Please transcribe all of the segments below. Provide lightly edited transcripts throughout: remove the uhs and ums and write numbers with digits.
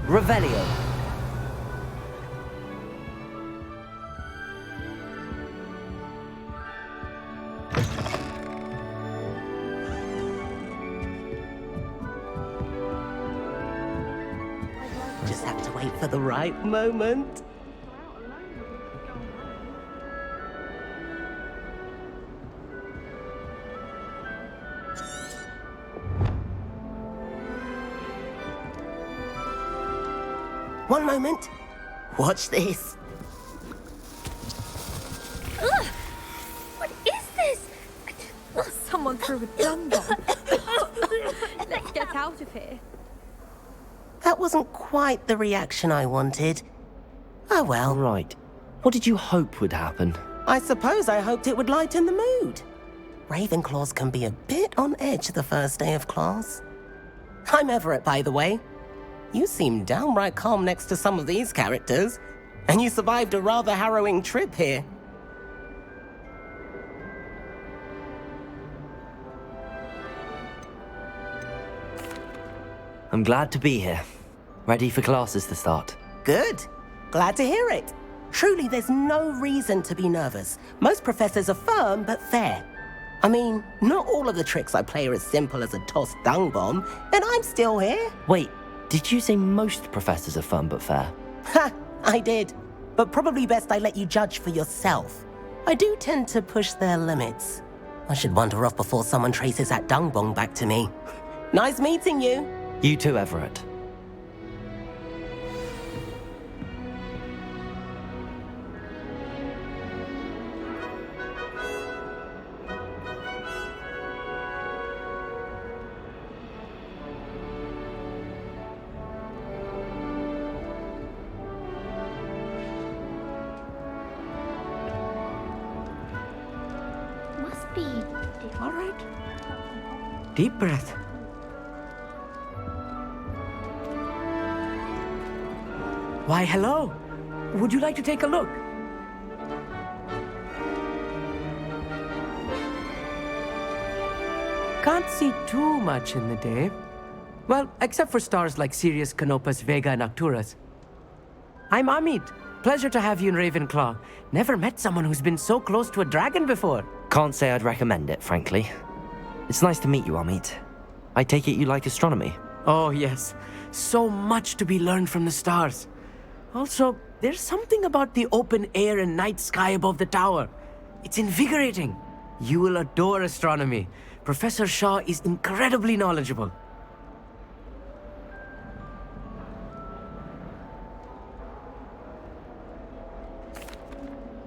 Revelio. Just have to wait for the right moment. One moment. Watch this. Ugh! What is this? Someone threw a dung bomb. Let's get out of here. That wasn't quite the reaction I wanted. Oh well. Right. What did you hope would happen? I suppose I hoped it would lighten the mood. Ravenclaws can be a bit on edge the first day of class. I'm Everett, by the way. You seem downright calm next to some of these characters, and you survived a rather harrowing trip here. I'm glad to be here. Ready for classes to start. Good. Glad to hear it. Truly, there's no reason to be nervous. Most professors are firm but fair. I mean, not all of the tricks I play are as simple as a tossed dung bomb, and I'm still here. Wait, did you say most professors are fun but fair? Ha! I did. But probably best I let you judge for yourself. I do tend to push their limits. I should wander off before someone traces that dung bomb back to me. Nice meeting you. You too, Everett. Must be. All right. Deep breath. Why, hello. Would you like to take a look? Can't see too much in the day. Well, except for stars like Sirius, Canopus, Vega, and Arcturus. I'm Amit. Pleasure to have you in Ravenclaw. Never met someone who's been so close to a dragon before. Can't say I'd recommend it, frankly. It's nice to meet you, Amit. I take it you like astronomy. Oh, yes. So much to be learned from the stars. Also, there's something about the open air and night sky above the tower. It's invigorating. You will adore astronomy. Professor Shaw is incredibly knowledgeable.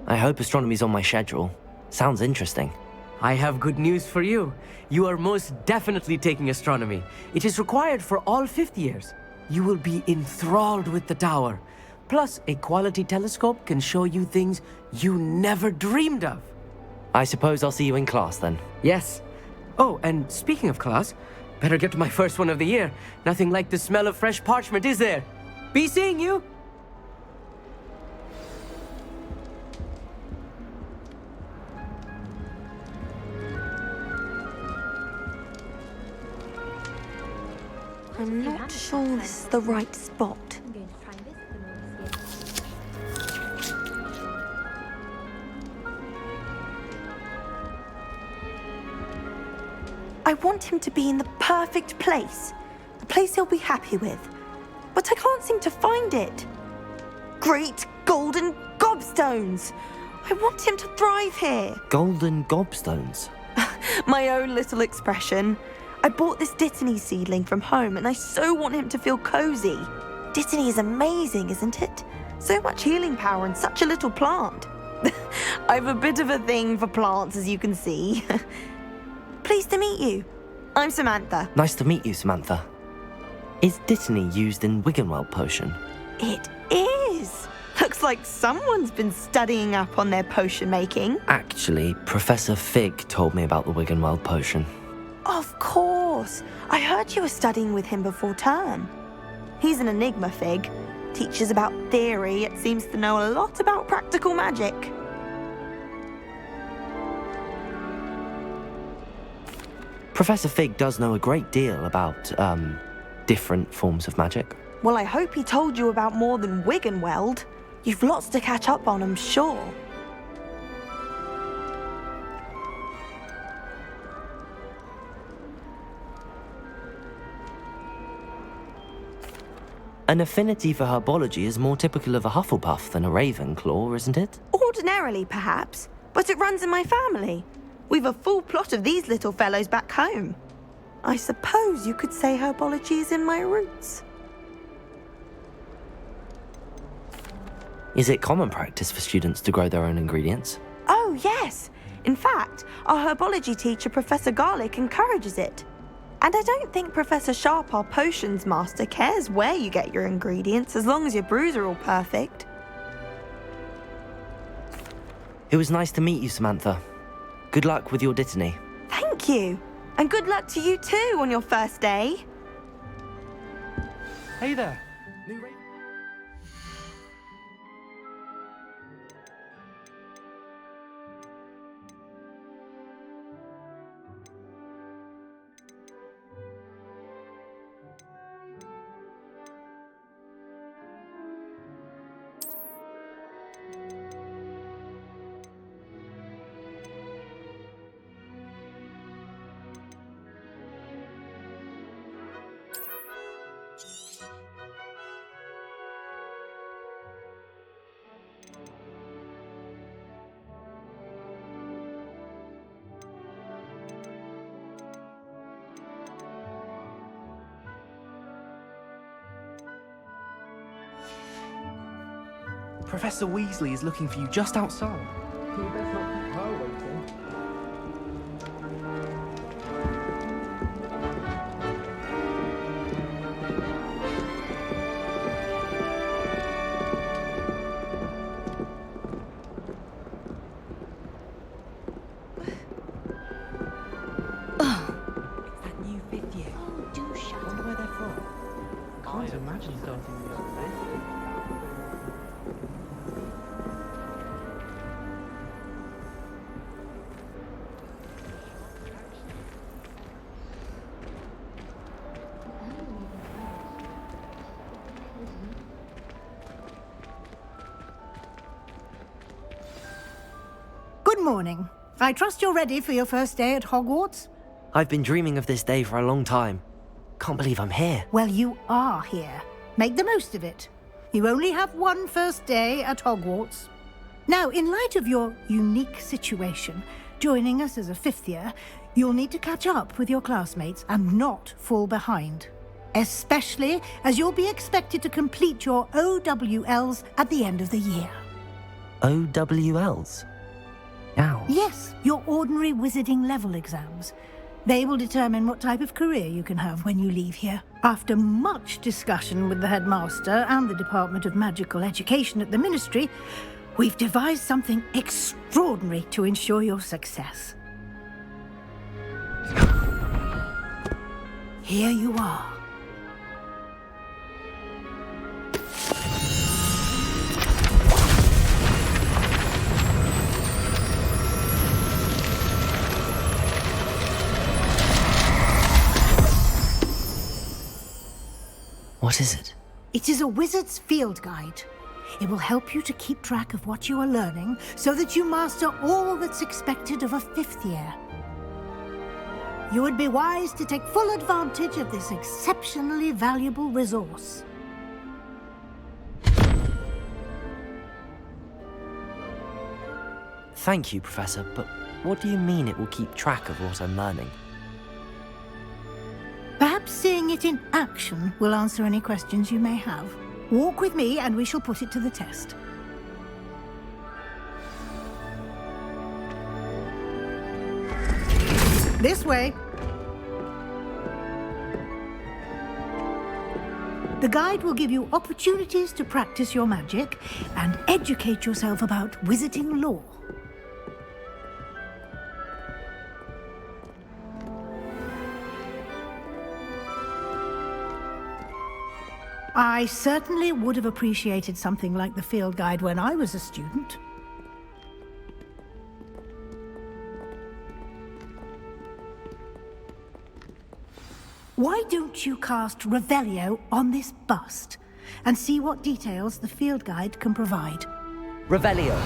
I hope astronomy's on my schedule. Sounds interesting. I have good news for you. You are most definitely taking astronomy. It is required for all fifth years. You will be enthralled with the tower. Plus, a quality telescope can show you things you never dreamed of. I suppose I'll see you in class then. Yes. Oh, and speaking of class, better get to my first one of the year. Nothing like the smell of fresh parchment, is there? Be seeing you! I'm not sure this is the right spot. I'm going to try and visit them all this year. I want him to be in the perfect place. A place he'll be happy with. But I can't seem to find it. Great golden gobstones! I want him to thrive here. Golden gobstones. My own little expression. I bought this Dittany seedling from home and I so want him to feel cozy. Dittany is amazing, isn't it? So much healing power in such a little plant. I've a bit of a thing for plants, as you can see. Pleased to meet you. I'm Samantha. Nice to meet you, Samantha. Is Dittany used in Wiggenweld potion? It is. Looks like someone's been studying up on their potion making. Actually, Professor Fig told me about the Wiggenweld potion. Of course. I heard you were studying with him before term. He's an enigma, Fig. Teaches about theory, yet seems to know a lot about practical magic. Professor Fig does know a great deal about, different forms of magic. Well, I hope he told you about more than Wiggenweld. You've lots to catch up on, I'm sure. An affinity for herbology is more typical of a Hufflepuff than a Ravenclaw, isn't it? Ordinarily, perhaps, but it runs in my family. We've a full plot of these little fellows back home. I suppose you could say herbology is in my roots. Is it common practice for students to grow their own ingredients? Oh, yes. In fact, our herbology teacher, Professor Garlick, encourages it. And I don't think Professor Sharp, our potions master, cares where you get your ingredients as long as your brews are all perfect. It was nice to meet you, Samantha. Good luck with your Dittany. Thank you. And good luck to you too on your first day. Hey there. Professor Weasley is looking for you just outside. You best not keep her waiting. It's that new fifth year. Oh, do shut Wonder up. where they're from. Can't imagine starting the other day. Good morning. I trust you're ready for your first day at Hogwarts? I've been dreaming of this day for a long time. Can't believe I'm here. Well, you are here. Make the most of it. You only have one first day at Hogwarts. Now, in light of your unique situation, joining us as a fifth year, you'll need to catch up with your classmates and not fall behind. Especially as you'll be expected to complete your OWLs at the end of the year. OWLs? Ow. Yes, your ordinary wizarding level exams. They will determine what type of career you can have when you leave here. After much discussion with the headmaster and the Department of Magical Education at the Ministry, we've devised something extraordinary to ensure your success. Here you are. What is it? It is a wizard's field guide. It will help you to keep track of what you are learning so that you master all that's expected of a fifth year. You would be wise to take full advantage of this exceptionally valuable resource. Thank you, Professor, but what do you mean it will keep track of what I'm learning? Perhaps seeing it in action will answer any questions you may have. Walk with me and we shall put it to the test. This way. The guide will give you opportunities to practice your magic and educate yourself about wizarding lore. I certainly would have appreciated something like the field guide when I was a student. Why don't you cast Revelio on this bust and see what details the field guide can provide? Revelio.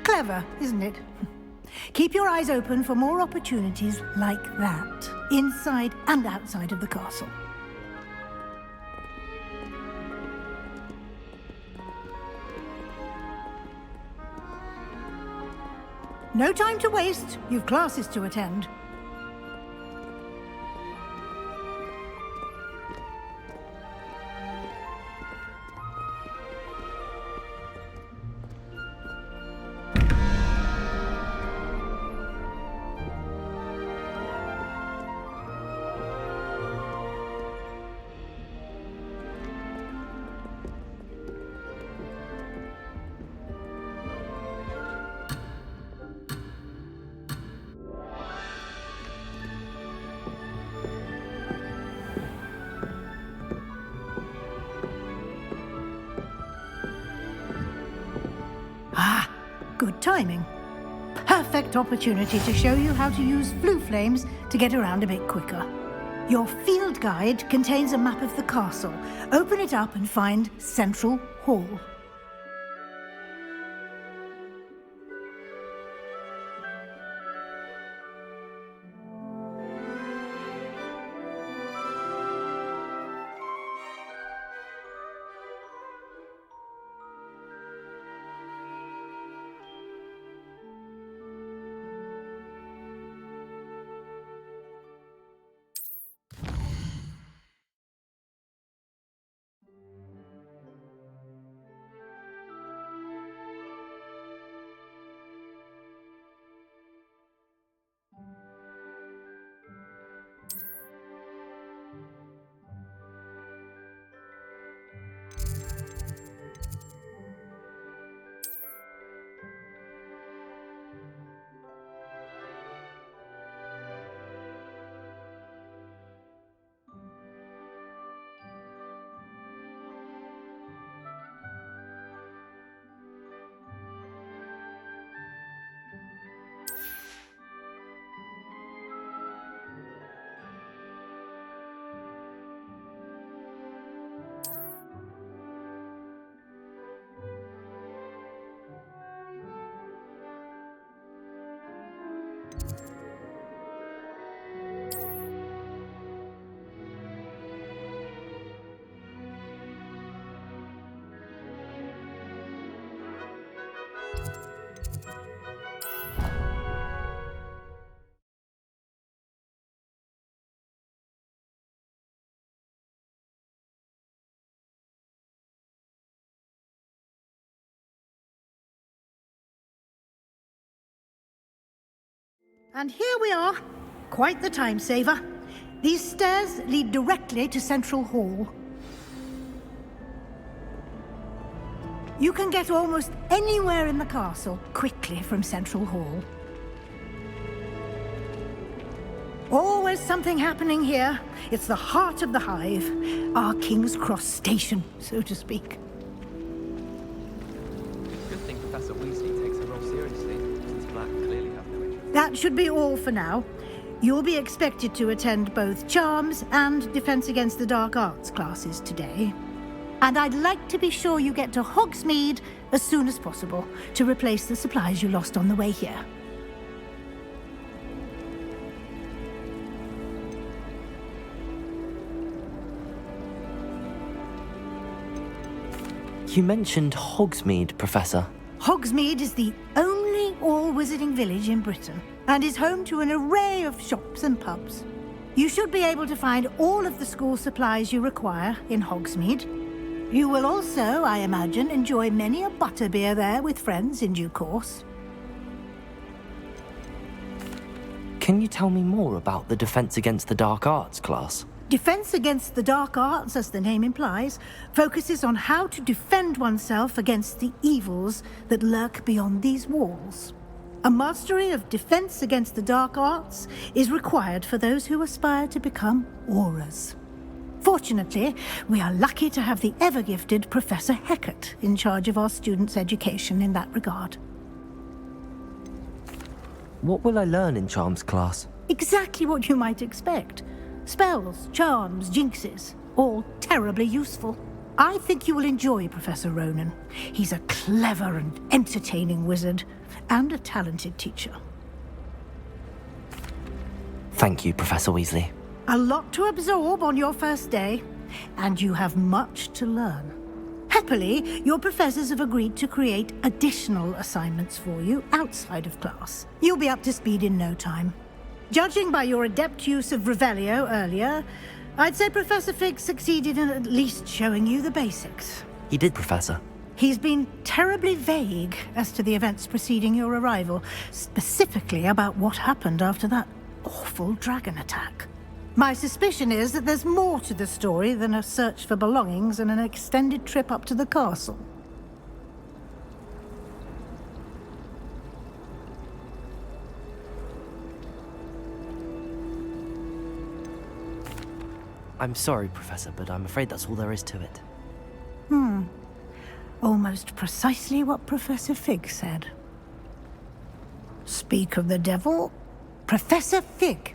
Clever, isn't it? Keep your eyes open for more opportunities like that, inside and outside of the castle. No time to waste. You've classes to attend. Good timing. Perfect opportunity to show you how to use flue flames to get around a bit quicker. Your field guide contains a map of the castle. Open it up and find Central Hall. And here we are. Quite the time saver. These stairs lead directly to Central Hall. You can get almost anywhere in the castle quickly from Central Hall. Always something happening here. It's the heart of the Hive, our King's Cross station, so to speak. Good thing Professor Weasley takes her role seriously, since Black clearly have no interest. That should be all for now. You'll be expected to attend both Charms and Defense Against the Dark Arts classes today. And I'd like to be sure you get to Hogsmeade as soon as possible to replace the supplies you lost on the way here. You mentioned Hogsmeade, Professor. Hogsmeade is the only all-wizarding village in Britain and is home to an array of shops and pubs. You should be able to find all of the school supplies you require in Hogsmeade. You will also, I imagine, enjoy many a butterbeer there with friends in due course. Can you tell me more about the Defense Against the Dark Arts class? Defense Against the Dark Arts, as the name implies, focuses on how to defend oneself against the evils that lurk beyond these walls. A mastery of Defense Against the Dark Arts is required for those who aspire to become Aurors. Fortunately, we are lucky to have the ever-gifted Professor Hecat in charge of our students' education in that regard. What will I learn in Charms class? Exactly what you might expect. Spells, charms, jinxes, all terribly useful. I think you will enjoy Professor Ronan. He's a clever and entertaining wizard, and a talented teacher. Thank you, Professor Weasley. A lot to absorb on your first day, and you have much to learn. Happily, your professors have agreed to create additional assignments for you outside of class. You'll be up to speed in no time. Judging by your adept use of Revelio earlier, I'd say Professor Fig succeeded in at least showing you the basics. He did, Professor. He's been terribly vague as to the events preceding your arrival, specifically about what happened after that awful dragon attack. My suspicion is that there's more to the story than a search for belongings and an extended trip up to the castle. I'm sorry, Professor, but I'm afraid that's all there is to it. Almost precisely what Professor Fig said. Speak of the devil. Professor Fig,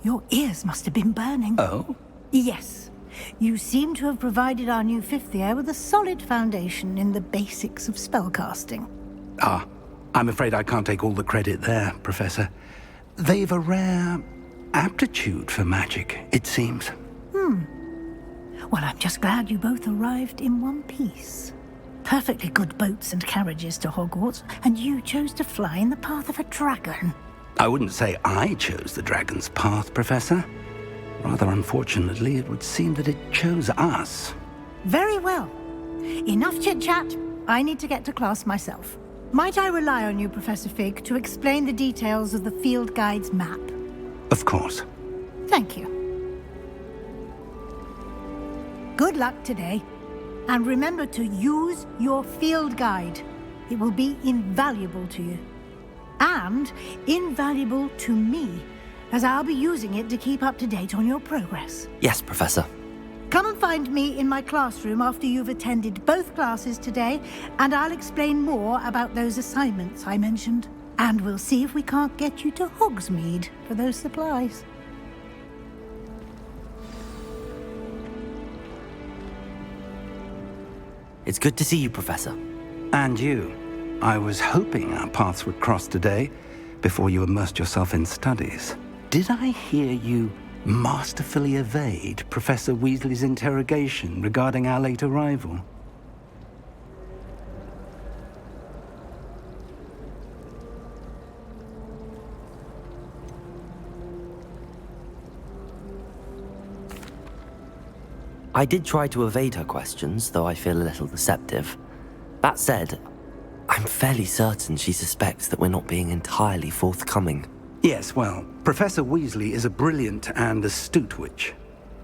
your ears must have been burning. Oh? Yes. You seem to have provided our new fifth year with a solid foundation in the basics of spellcasting. Ah, I'm afraid I can't take all the credit there, Professor. They've a rare aptitude for magic, it seems. Well, I'm just glad you both arrived in one piece. Perfectly good boats and carriages to Hogwarts, and you chose to fly in the path of a dragon. I wouldn't say I chose the dragon's path, Professor. Rather unfortunately, it would seem that it chose us. Very well. Enough chit-chat. I need to get to class myself. Might I rely on you, Professor Fig, to explain the details of the field guide's map? Of course. Thank you. Good luck today. And remember to use your field guide. It will be invaluable to you. And invaluable to me, as I'll be using it to keep up to date on your progress. Yes, Professor. Come and find me in my classroom after you've attended both classes today, and I'll explain more about those assignments I mentioned. And we'll see if we can't get you to Hogsmeade for those supplies. It's good to see you, Professor. And you. I was hoping our paths would cross today, before you immersed yourself in studies. Did I hear you masterfully evade Professor Weasley's interrogation regarding our late arrival? I did try to evade her questions, though I feel a little deceptive. That said, I'm fairly certain she suspects that we're not being entirely forthcoming. Yes, well, Professor Weasley is a brilliant and astute witch.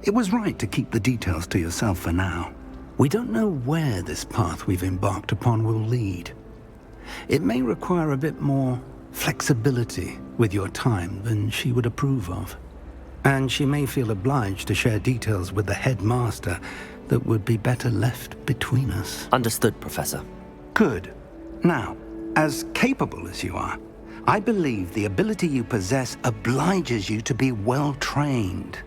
It was right to keep the details to yourself for now. We don't know where this path we've embarked upon will lead. It may require a bit more flexibility with your time than she would approve of. And she may feel obliged to share details with the headmaster that would be better left between us. Understood, Professor. Good. Now, as capable as you are, I believe the ability you possess obliges you to be well-trained.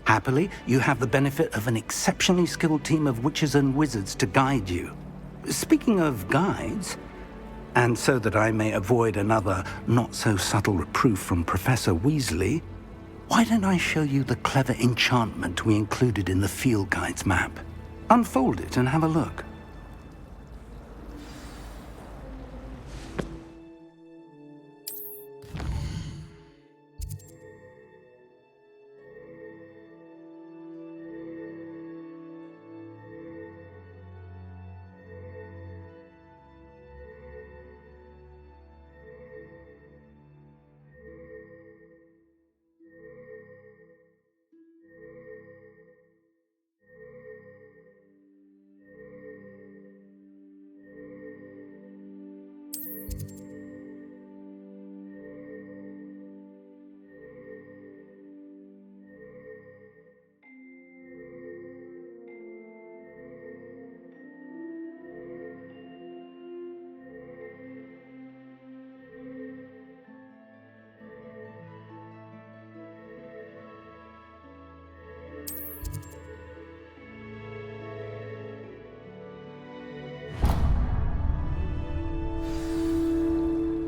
Happily, you have the benefit of an exceptionally skilled team of witches and wizards to guide you. Speaking of guides, and so that I may avoid another not-so-subtle reproof from Professor Weasley, why don't I show you the clever enchantment we included in the field guide's map? Unfold it and have a look.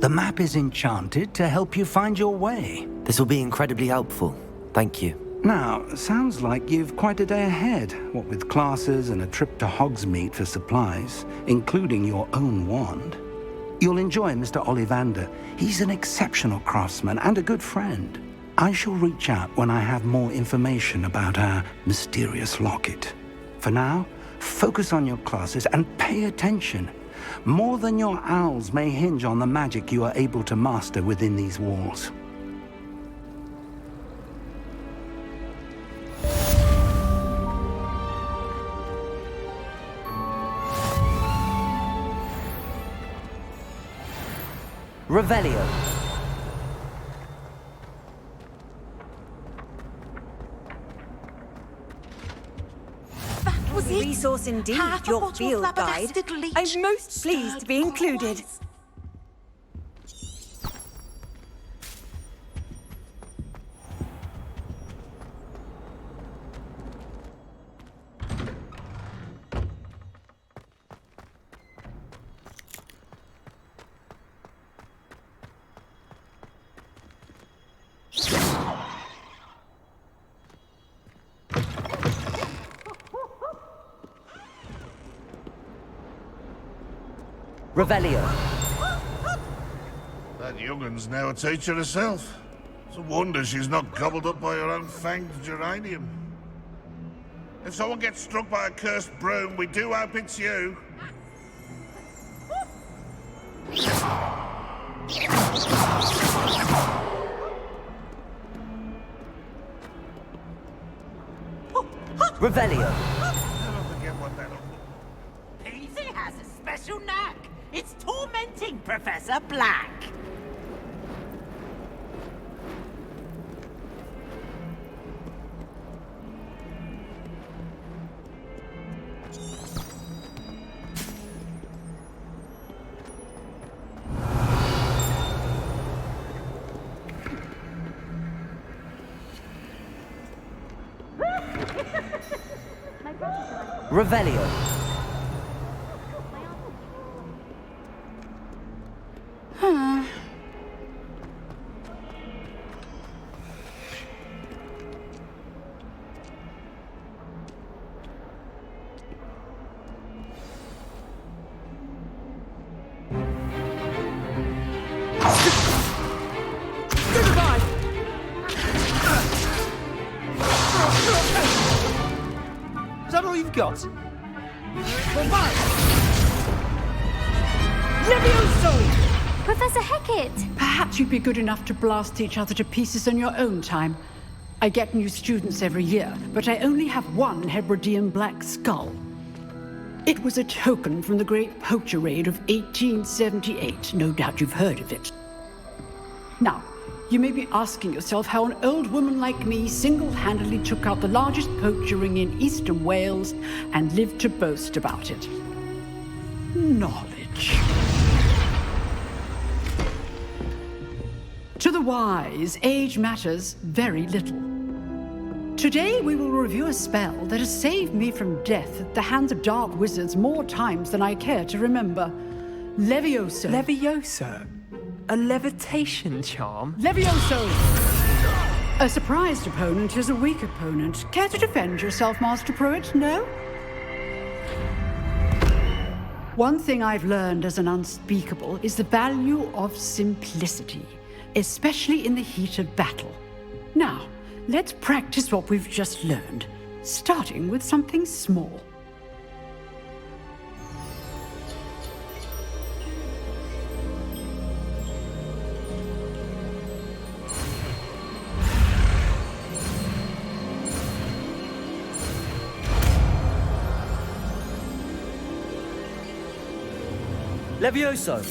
The map is enchanted to help you find your way. This will be incredibly helpful. Thank you. Now, sounds like you've quite a day ahead, what with classes and a trip to Hogsmeade for supplies, including your own wand. You'll enjoy Mr. Ollivander. He's an exceptional craftsman and a good friend. I shall reach out when I have more information about our mysterious locket. For now, focus on your classes and pay attention. More than your owls may hinge on the magic you are able to master within these walls. Revelio. Was a resource indeed, your field guide. I'm most pleased to be included. Revelio. That young'un's now a teacher herself. It's a wonder she's not gobbled up by her own fanged geranium. If someone gets struck by a cursed broom, we do hope it's you. Revelio. Never forget what that... Peasy has a special knack. It's tormenting Professor Black. Revelio. Is that all you've got? Professor Hecat! Perhaps you'd be good enough to blast each other to pieces on your own time. I get new students every year, but I only have one Hebridean black skull. It was a token from the Great Poacher Raid of 1878. No doubt you've heard of it. Now, you may be asking yourself how an old woman like me single-handedly took out the largest poacher ring in eastern Wales and lived to boast about it. Knowledge. To the wise, age matters very little. Today we will review a spell that has saved me from death at the hands of dark wizards more times than I care to remember. Levioso. Levioso? A levitation charm? Levioso! A surprised opponent is a weak opponent. Care to defend yourself, Master Pruitt? No? One thing I've learned as an unspeakable is the value of simplicity, especially in the heat of battle. Now, let's practice what we've just learned, starting with something small. Levioso!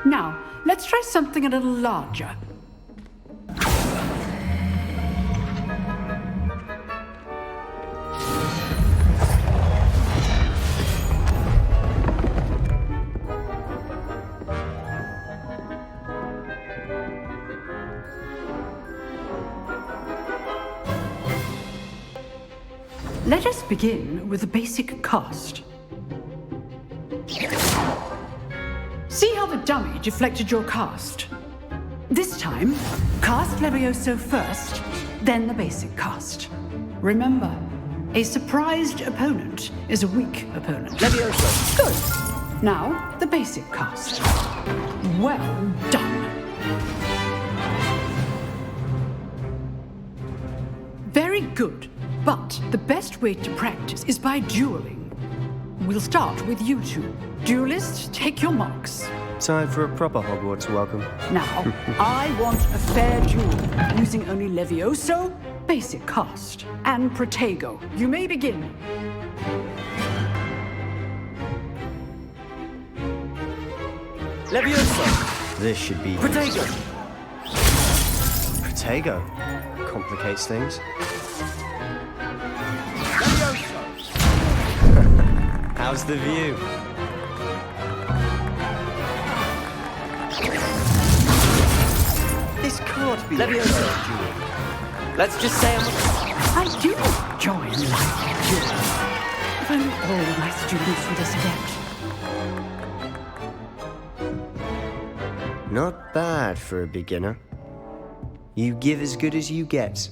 Now, let's try something a little larger. Let us begin with the basic cast. See how the dummy deflected your cast? This time, cast Levioso first, then the basic cast. Remember, a surprised opponent is a weak opponent. Levioso! Good. Now, the basic cast. Well done. Very good. But the best way to practice is by dueling. We'll start with you two. Duelists, take your marks. Time for a proper Hogwarts welcome. Now, I want a fair duel, using only Levioso, basic cast, and Protego. You may begin. Levioso! This should be... Protego! Protego? Complicates things. How's the view? This can't be Levioso. Let's just say I do enjoy life duels. If only all my students were this adept. Not bad for a beginner. You give as good as you get.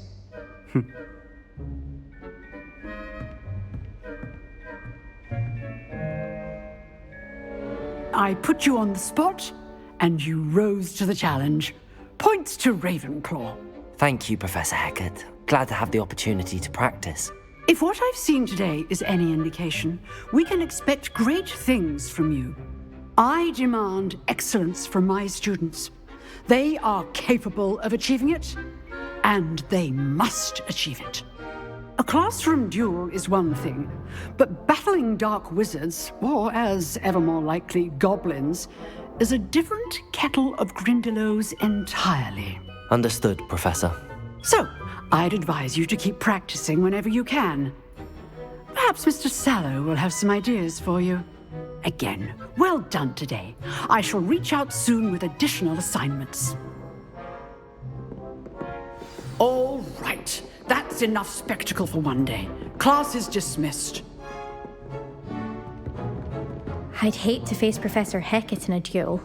I put you on the spot, and you rose to the challenge. Points to Ravenclaw. Thank you, Professor Hecat. Glad to have the opportunity to practice. If what I've seen today is any indication, we can expect great things from you. I demand excellence from my students. They are capable of achieving it, and they must achieve it. A classroom duel is one thing, but battling dark wizards, or as ever more likely, goblins, is a different kettle of Grindylows entirely. Understood, Professor. So, I'd advise you to keep practicing whenever you can. Perhaps Mr. Sallow will have some ideas for you. Again, well done today. I shall reach out soon with additional assignments. All right. That's enough spectacle for one day. Class is dismissed. I'd hate to face Professor Hecat in a duel.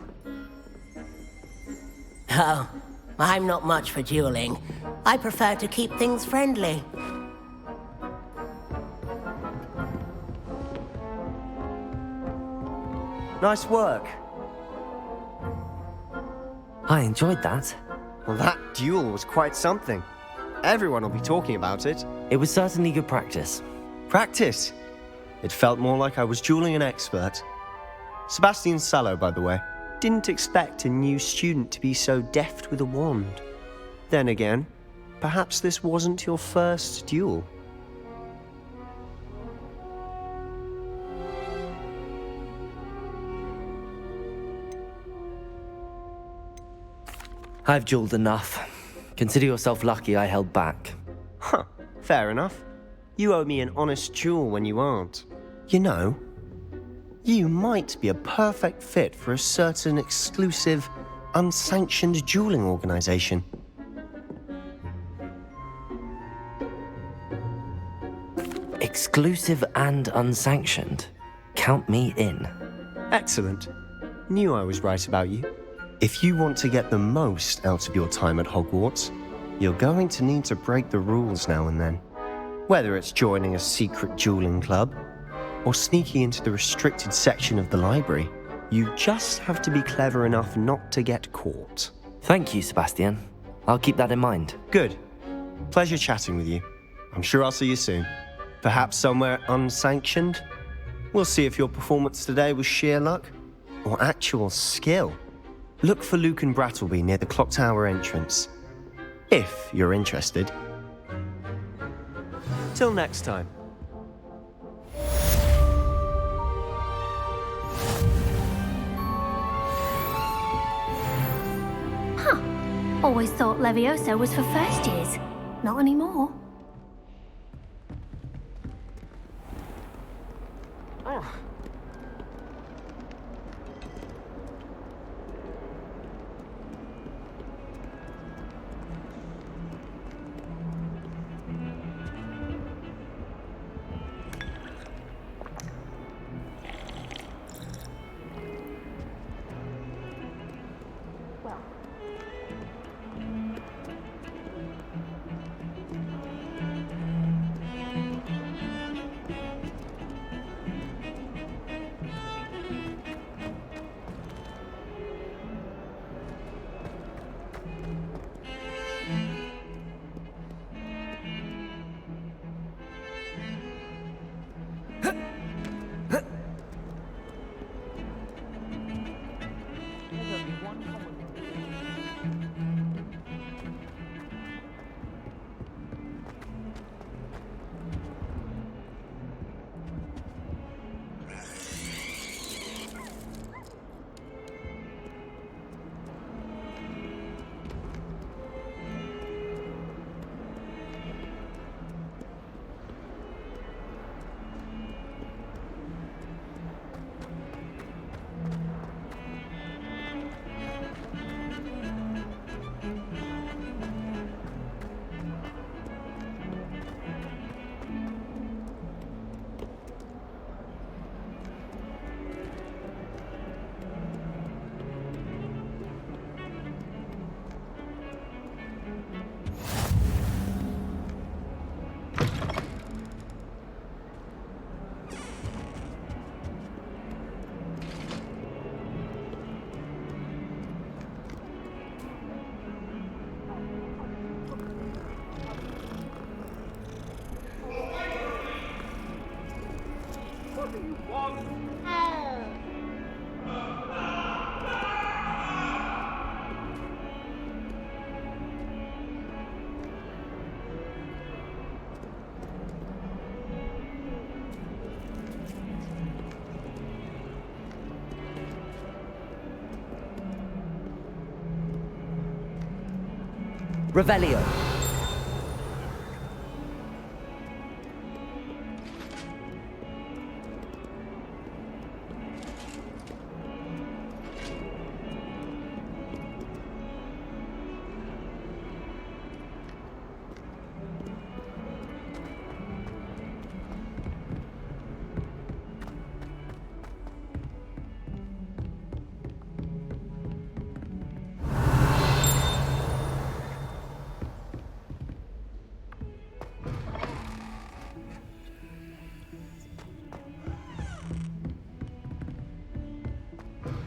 Oh, I'm not much for dueling. I prefer to keep things friendly. Nice work. I enjoyed that. Well, that duel was quite something. Everyone will be talking about it. It was certainly good practice. Practice? It felt more like I was dueling an expert. Sebastian Sallow, by the way. Didn't expect a new student to be so deft with a wand. Then again, perhaps this wasn't your first duel. I've dueled enough. Consider yourself lucky I held back. Huh, fair enough. You owe me an honest duel when you aren't. You know, you might be a perfect fit for a certain exclusive, unsanctioned dueling organization. Exclusive and unsanctioned. Count me in. Excellent. Knew I was right about you. If you want to get the most out of your time at Hogwarts, you're going to need to break the rules now and then. Whether it's joining a secret dueling club, or sneaking into the restricted section of the library, you just have to be clever enough not to get caught. Thank you, Sebastian. I'll keep that in mind. Good. Pleasure chatting with you. I'm sure I'll see you soon. Perhaps somewhere unsanctioned? We'll see if your performance today was sheer luck or actual skill. Look for Luke and Brattleby near the clock tower entrance, if you're interested. Till next time. Always thought Levioso was for first years. Not anymore. Revelio.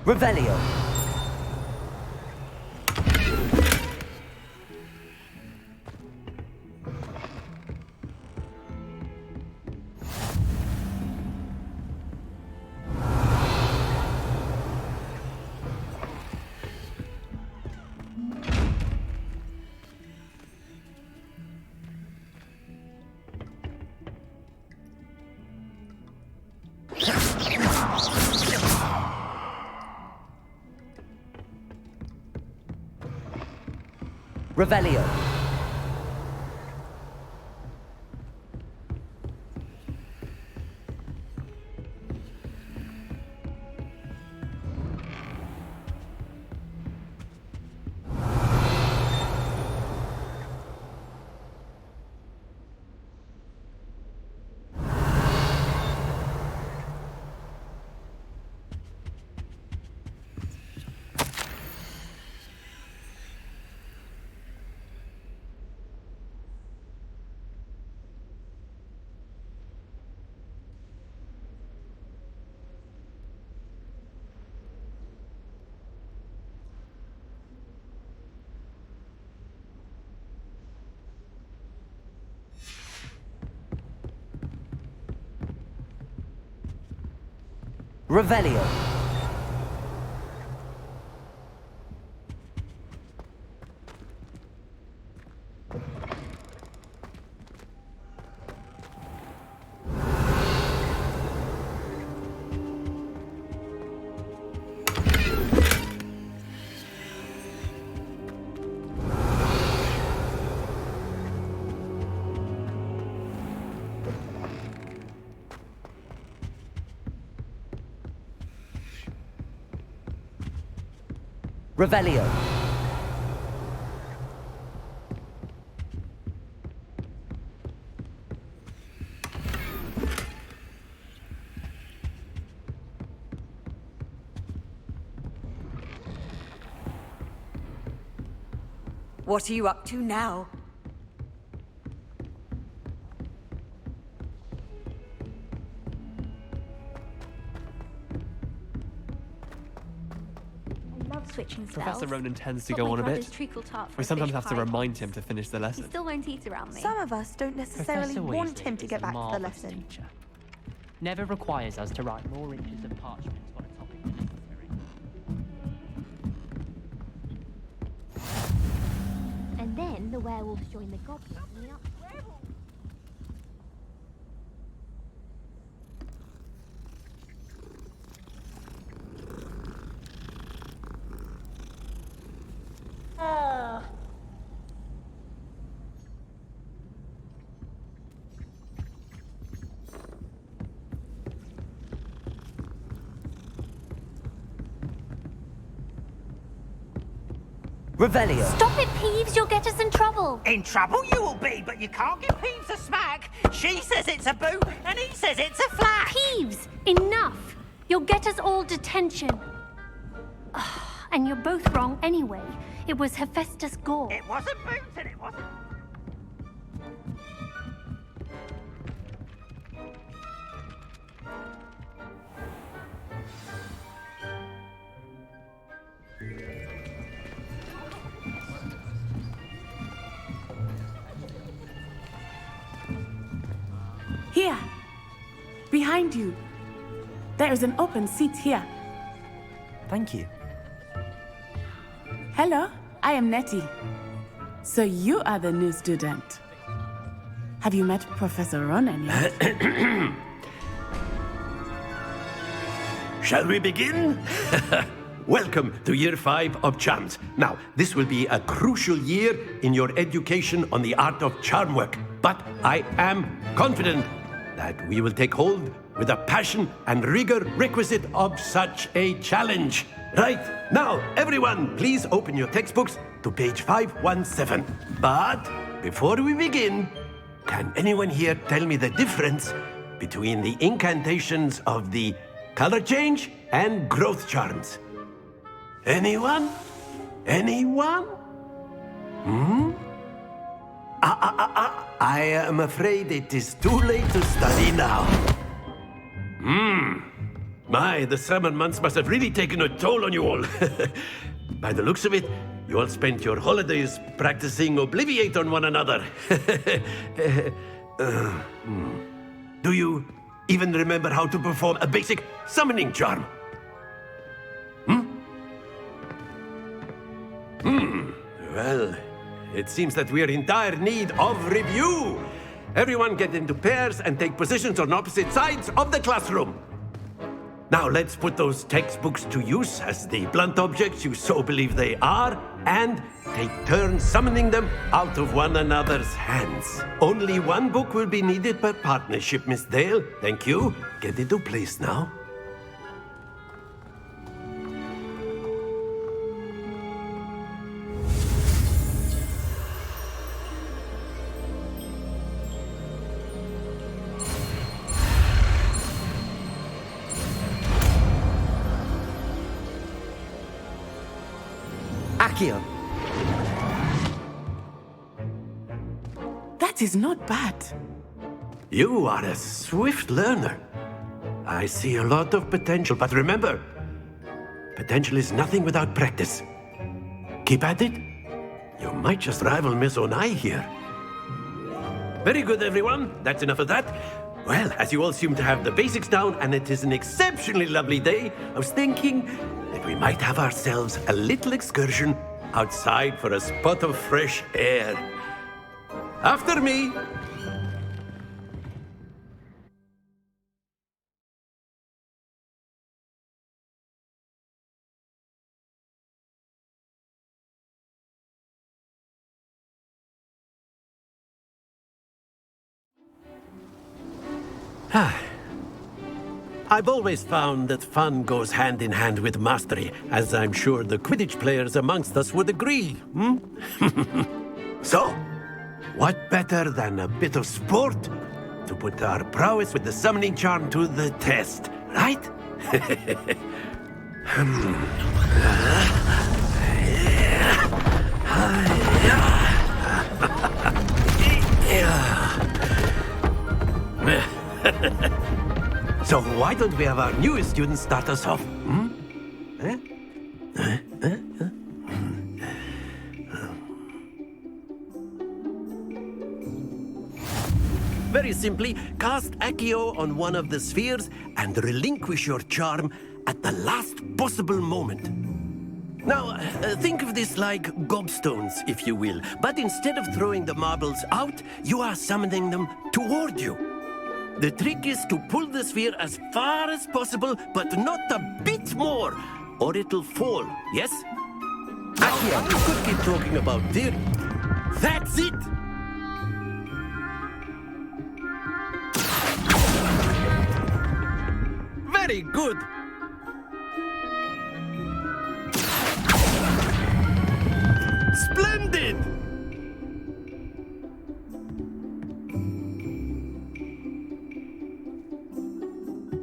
Revelio. Revelio. Revelio. Revelio. What are you up to now? Switching spells. Professor Ronan tends to Thought go my on a brother's bit. treacle tart for We a sometimes fish have to pie remind once. him to finish the He lesson. still won't eat around me. Some of us don't necessarily Professor want Weasley him to is get a back to the marvellous lesson. teacher. Never requires us to write more inches of parchment on a topic than necessary. And then the werewolves join the goblins. Revelio. Stop it, Peeves! You'll get us in trouble. In trouble you will be, but you can't give Peeves a smack. She says it's a boo, and he says it's a flat. Peeves! Enough! You'll get us all detention. And you're both wrong anyway. It was Hephaestus Gore. It wasn't boots, and it wasn't... Here, behind you. There is an open seat here. Thank you. Hello, I am Nettie. So you are the new student. Have you met Professor Ronan yet? Shall we begin? Welcome to Year 5 of Charms. Now, this will be a crucial year in your education on the art of charm work. But I am confident that we will take hold with the passion and rigor requisite of such a challenge. Right, now, everyone, please open your textbooks to page 517. But before we begin, can anyone here tell me the difference between the incantations of the color change and growth charms? Anyone? Anyone? I am afraid it is too late to study now. My, the summer months must have really taken a toll on you all. By the looks of it, you all spent your holidays practicing Obliviate on one another. Do you even remember how to perform a basic summoning charm? Well, it seems that we are in dire need of review. Everyone get into pairs and take positions on opposite sides of the classroom. Now let's put those textbooks to use as the blunt objects you so believe they are, and take turns summoning them out of one another's hands. Only one book will be needed per partnership, Miss Dale. Thank you. Get into place now. Accio. That is not bad. You are a swift learner. I see a lot of potential, but remember, potential is nothing without practice. Keep at it. You might just rival Miss Onai here. Very good, everyone. That's enough of that. Well, as you all seem to have the basics down and it is an exceptionally lovely day, I was thinking that we might have ourselves a little excursion outside for a spot of fresh air. After me. I've always found that fun goes hand in hand with mastery, as I'm sure the Quidditch players amongst us would agree, So, what better than a bit of sport to put our prowess with the summoning charm to the test, right? So why don't we have our newest student start us off? Very simply, cast Accio on one of the spheres and relinquish your charm at the last possible moment. Now, think of this like gobstones, if you will, but instead of throwing the marbles out, you are summoning them toward you. The trick is to pull the sphere as far as possible, but not a bit more, or it'll fall, yes? Accio, I could keep talking about theory. That's it! Very good! Splendid!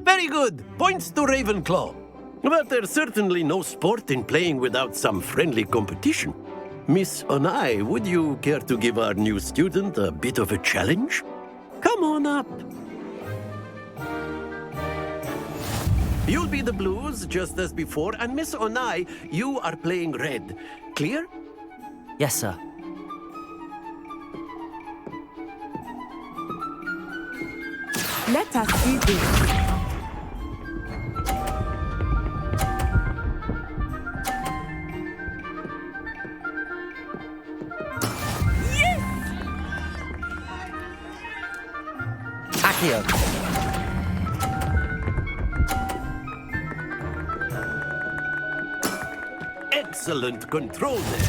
Very good! Points to Ravenclaw. But there's certainly no sport in playing without some friendly competition. Miss Onai, would you care to give our new student a bit of a challenge? Come on up. You'll be the blues, just as before, and Miss Onai, you are playing red. Clear? Yes, sir. Let us see this. Accio. Excellent control there.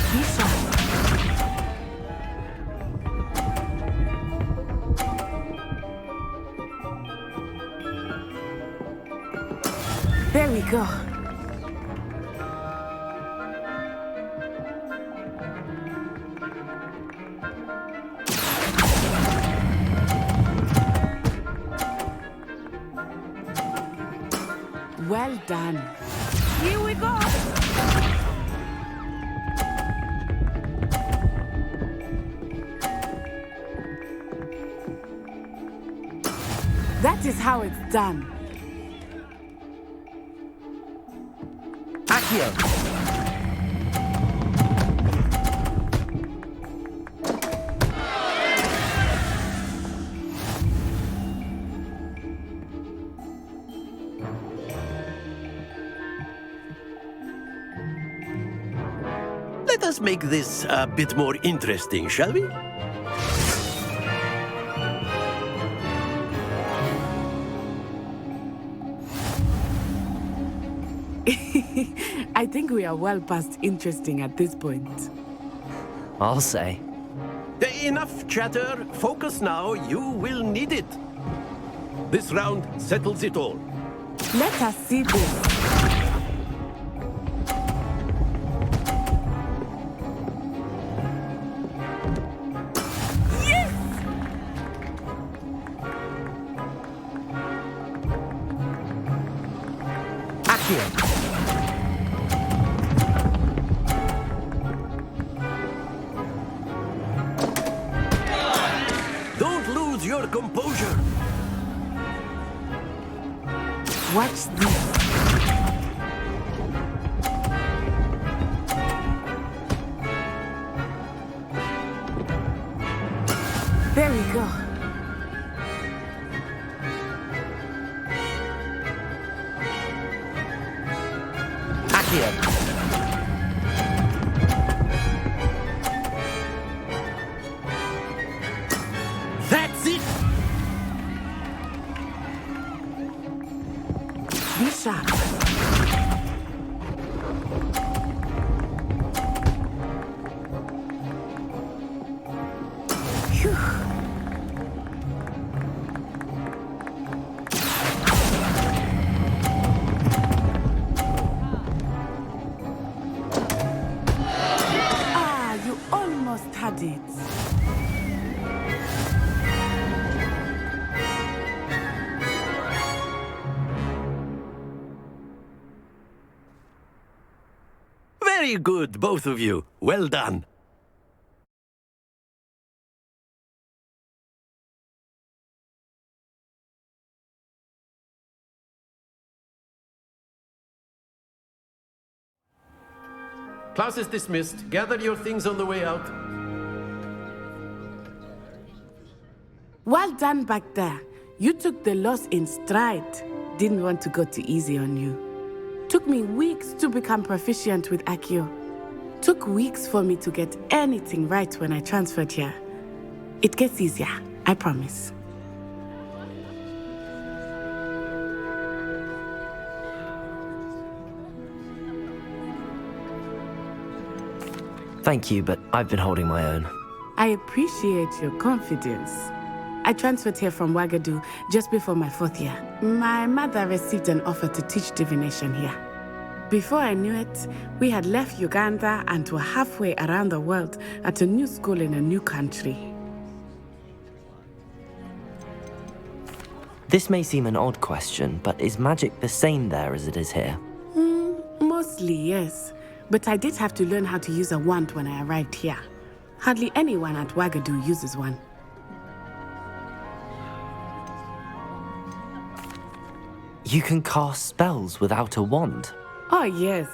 There we go. Well done. Here we go. That is how it's done. Accio. Let us make this a bit more interesting, shall we? I think we are well past interesting at this point. I'll say. Enough chatter. Focus now. You will need it. This round settles it all. Let us see this. Don't lose your composure. Watch this. There we go. Accio! That's it! Be sharp. You almost had it. Very good, both of you. Well done. Class is dismissed. Gather your things on the way out. Well done back there. You took the loss in stride. Didn't want to go too easy on you. Took me weeks to become proficient with Accio. Took weeks for me to get anything right when I transferred here. It gets easier, I promise. Thank you, but I've been holding my own. I appreciate your confidence. I transferred here from Wagadu just before my 4th year. My mother received an offer to teach divination here. Before I knew it, we had left Uganda and were halfway around the world at a new school in a new country. This may seem an odd question, but is magic the same there as it is here? Mostly, yes. But I did have to learn how to use a wand when I arrived here. Hardly anyone at Wagadu uses one. You can cast spells without a wand? Oh, yes.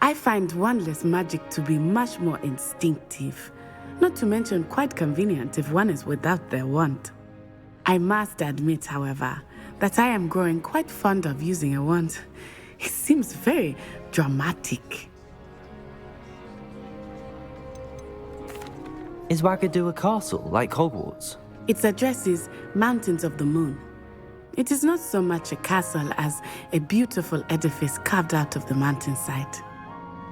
I find wandless magic to be much more instinctive. Not to mention quite convenient if one is without their wand. I must admit, however, that I am growing quite fond of using a wand. It seems very dramatic. Is Wagadu a castle, like Hogwarts? Its address is Mountains of the Moon. It is not so much a castle as a beautiful edifice carved out of the mountainside.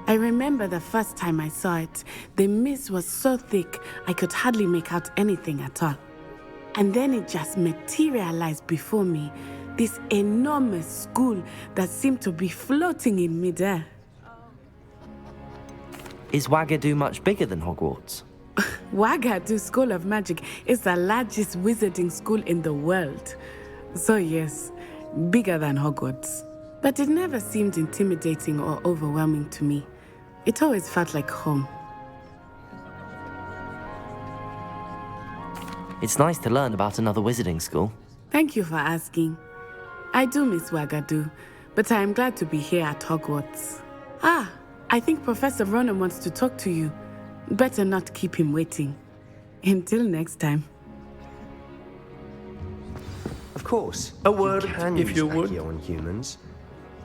I remember the first time I saw it, the mist was so thick I could hardly make out anything at all. And then it just materialized before me, this enormous school that seemed to be floating in midair. Is Wagadu much bigger than Hogwarts? Wagadu School of Magic is the largest wizarding school in the world. So yes, bigger than Hogwarts. But it never seemed intimidating or overwhelming to me. It always felt like home. It's nice to learn about another wizarding school. Thank you for asking. I do miss Wagadu, but I am glad to be here at Hogwarts. I think Professor Ronan wants to talk to you. Better not keep him waiting. Until next time. Of course. A word, can if use you would. Accio on humans,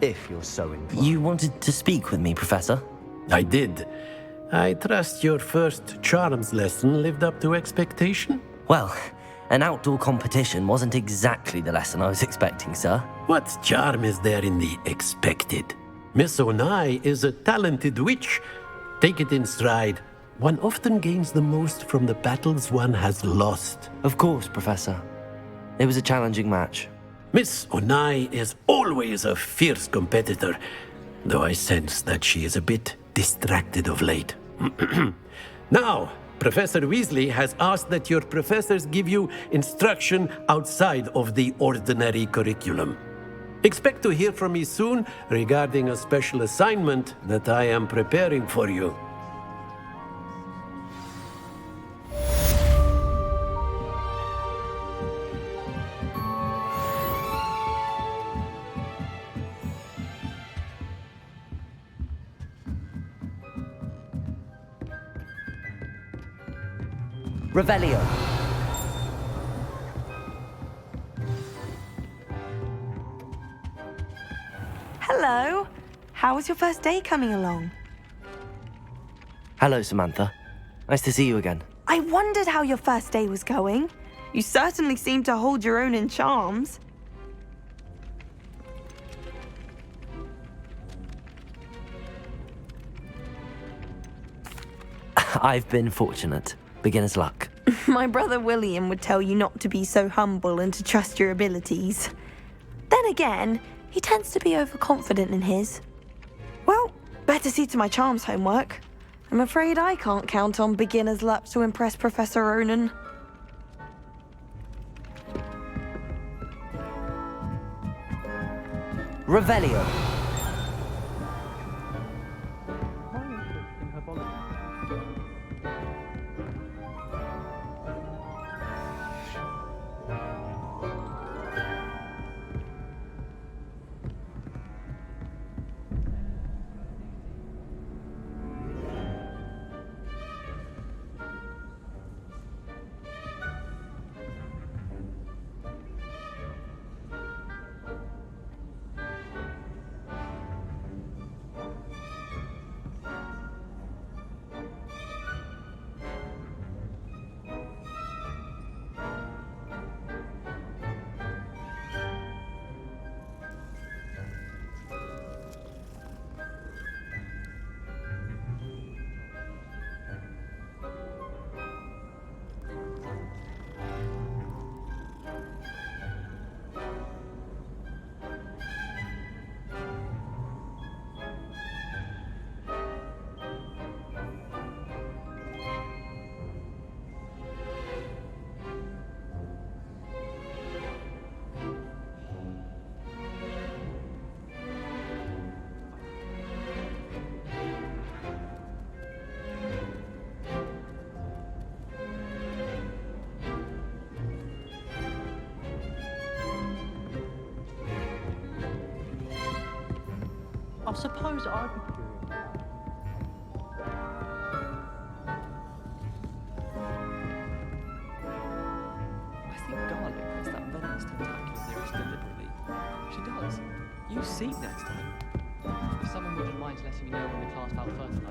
if you're so inclined. You wanted to speak with me, Professor? I did. I trust your first charms lesson lived up to expectation? Well, an outdoor competition wasn't exactly the lesson I was expecting, sir. What charm is there in the expected? Miss Onai is a talented witch. Take it in stride. One often gains the most from the battles one has lost. Of course, Professor. It was a challenging match. Miss Onai is always a fierce competitor, though I sense that she is a bit distracted of late. Now, Professor Weasley has asked that your professors give you instruction outside of the ordinary curriculum. Expect to hear from me soon regarding a special assignment that I am preparing for you. Revelio. Hello. how was your first day coming along? Hello, Samantha. Nice to see you again. I wondered how your first day was going. You certainly seem to hold your own in charms. I've been fortunate. Beginner's luck. My brother William would tell you not to be so humble and to trust your abilities. Then again, he tends to be overconfident in his. Well, better see to my charms homework. I'm afraid I can't count on beginner's luck to impress Professor Ronan. Revelio. I suppose I'd be curious. I think Garlic has that venomous tentaculum nearest deliberately. She does. Use seed next time. If someone wouldn't mind letting me know when the class felt fertilized.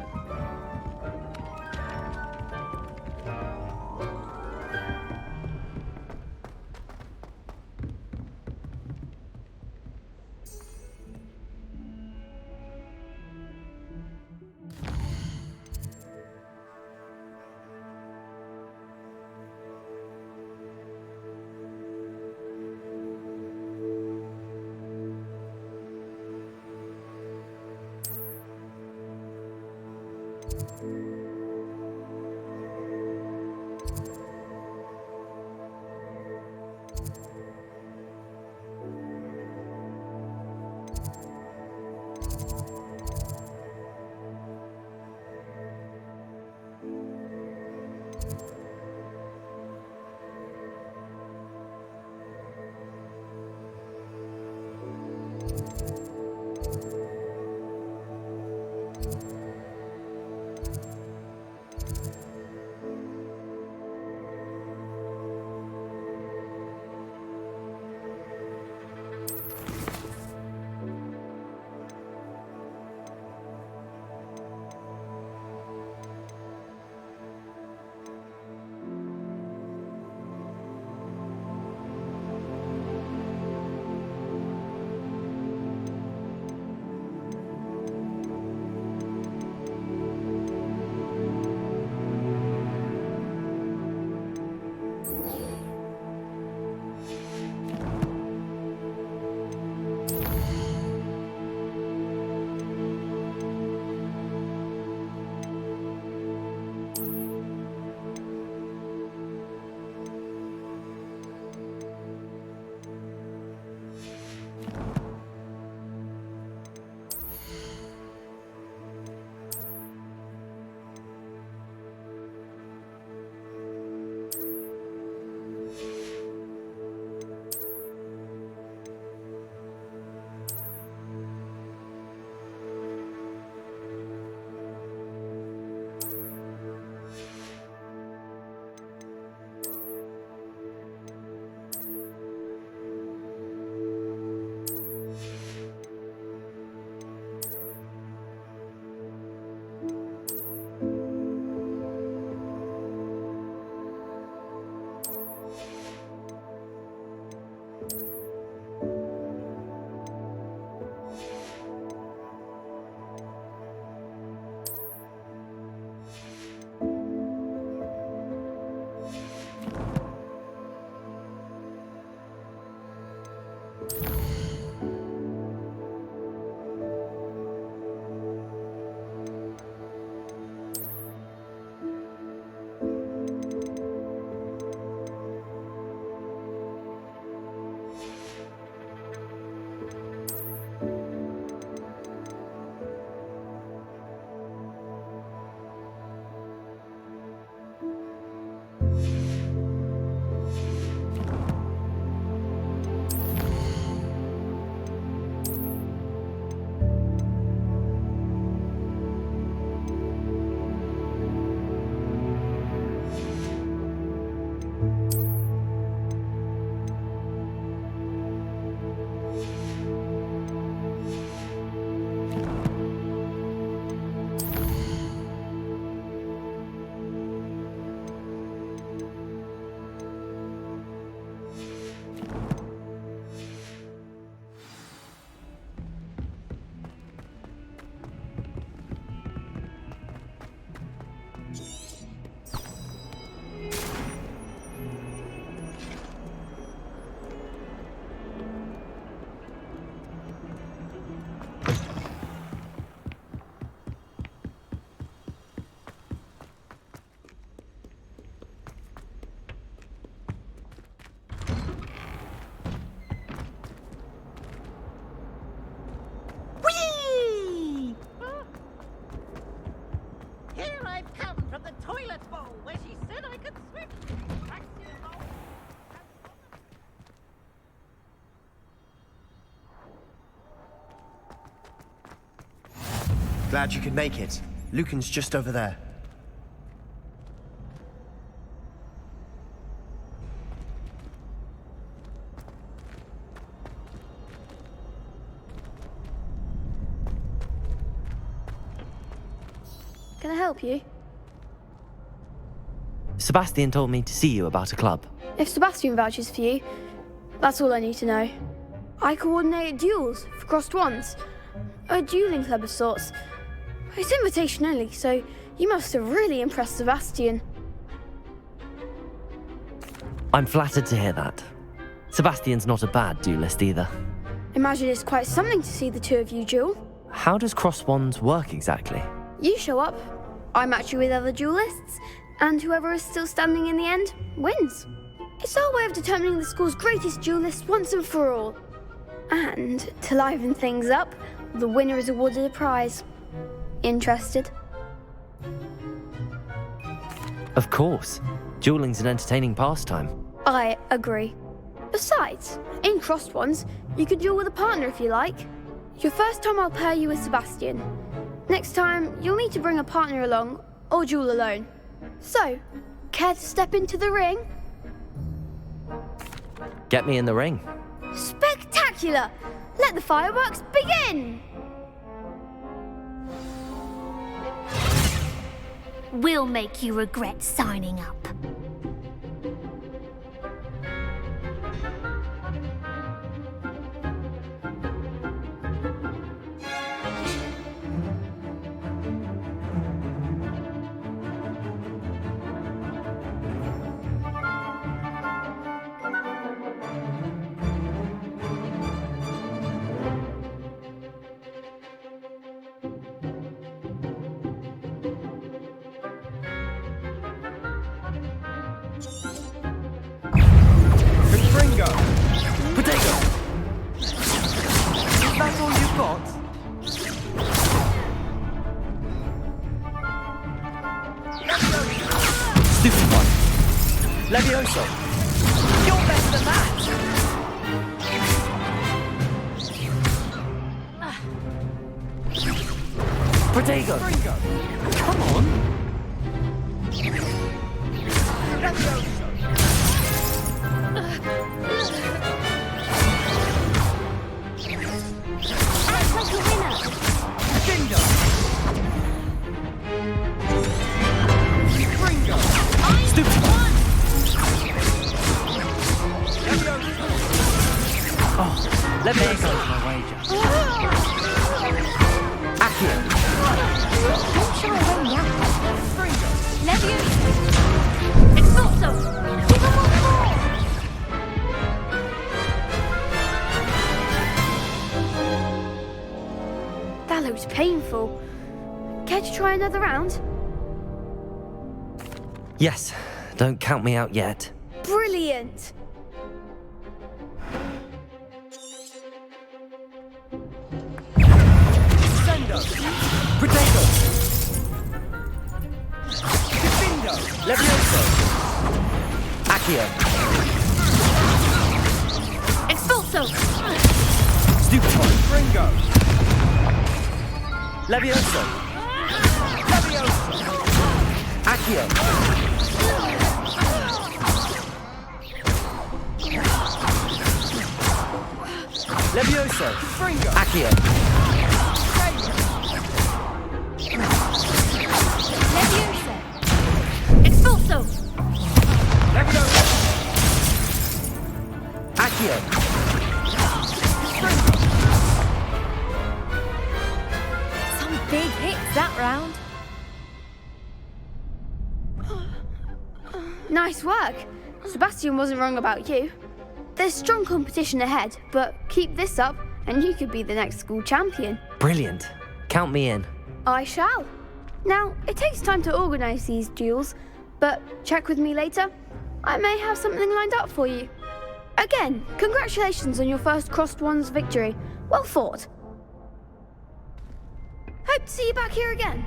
toilet bowl where she said I could swim. Glad you could make it. Lucan's just over there. Can I help you? Sebastian told me to see you about a club. If Sebastian vouches for you, that's all I need to know. I coordinate duels for crossed wands. A dueling club of sorts. It's invitation only, so you must have really impressed Sebastian. I'm flattered to hear that. Sebastian's not a bad duelist either. Imagine it's quite something to see the two of you duel. How does cross wands work exactly? You show up, I match you with other duelists, and whoever is still standing in the end wins. It's our way of determining the school's greatest duelist once and for all. And to liven things up, the winner is awarded a prize. Interested? Of course. Dueling's an entertaining pastime. I agree. Besides, in crossed ones, you can duel with a partner if you like. Your first time I'll pair you with Sebastian. Next time, you'll need to bring a partner along, or duel alone. So, care to step into the ring? Get me in the ring. Spectacular! Let the fireworks begin! We'll make you regret signing up. Levioso! You're better than that! Protego! Come on! Act like a winner! Bingo! Gringo! Stupid! Oh, let me go with my wager. Accio! Don't shy away now. Levioso! Expulso! Give him one more! That looks painful. Care to try another round? Yes, don't count me out yet. Brilliant! Protego! Bingo! Levioso! Accio! Expulso! Stupid one! Gringo! Levioso! Levioso! Accio! Levioso! Gringo! Accio! Levioso! Expulso! Levioso! Accio! Some big hits that round. Nice work. Sebastian wasn't wrong about you. There's strong competition ahead, but keep this up and you could be the next school champion. Brilliant. Count me in. I shall. Now, it takes time to organise these duels, but check with me later. I may have something lined up for you. Again, congratulations on your first crossed wands victory. Well fought. Hope to see you back here again.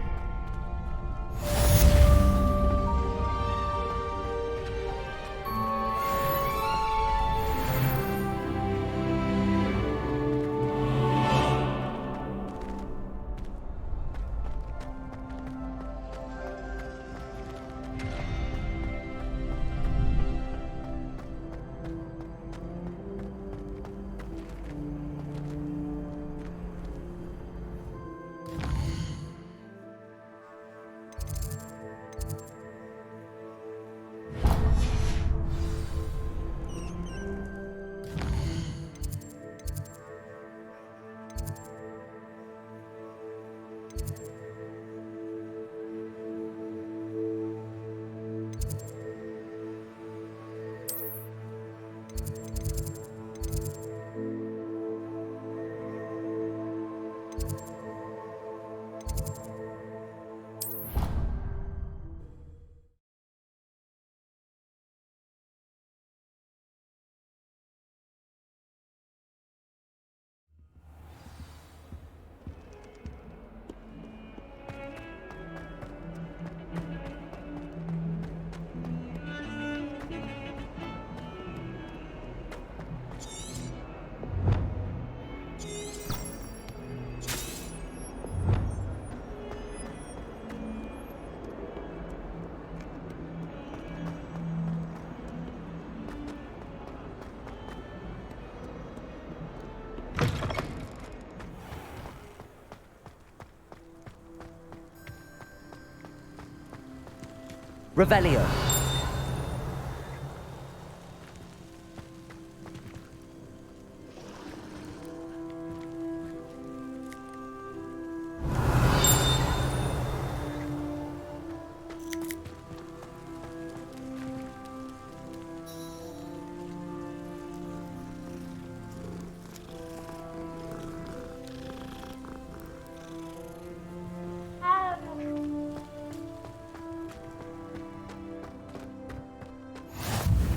Revelio.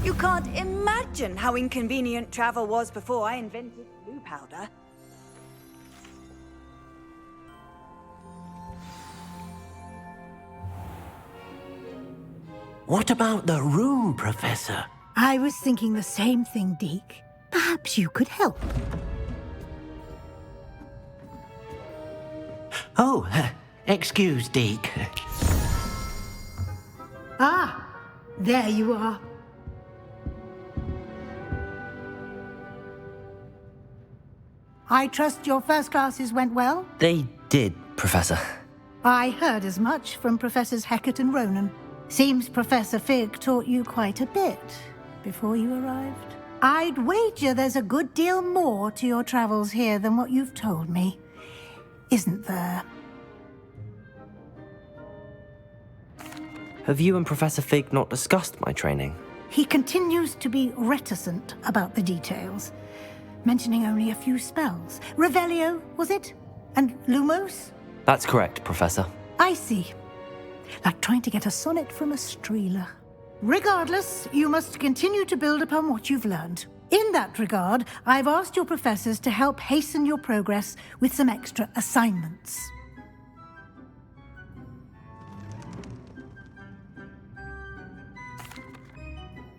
You can't imagine how inconvenient travel was before I invented blue powder. What about the room, Professor? I was thinking the same thing, Deke. Perhaps you could help. Oh, excuse, Deke. Ah, there you are. I trust your first classes went well? They did, Professor. I heard as much from Professors Hecat and Ronan. Seems Professor Fig taught you quite a bit before you arrived. I'd wager there's a good deal more to your travels here than what you've told me, isn't there? Have you and Professor Fig not discussed my training? He continues to be reticent about the details, mentioning only a few spells. Revelio, was it? And Lumos? That's correct, Professor. I see. Like trying to get a sonnet from a streeler. Regardless, you must continue to build upon what you've learned. In that regard, I've asked your professors to help hasten your progress with some extra assignments.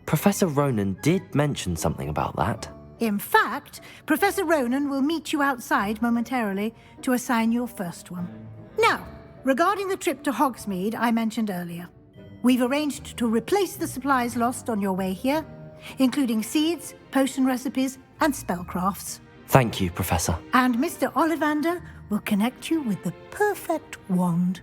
Professor Ronan did mention something about that. In fact, Professor Ronan will meet you outside momentarily to assign your first one. Now, regarding the trip to Hogsmeade I mentioned earlier, we've arranged to replace the supplies lost on your way here, including seeds, potion recipes, and spellcrafts. Thank you, Professor. And Mr. Ollivander will connect you with the perfect wand.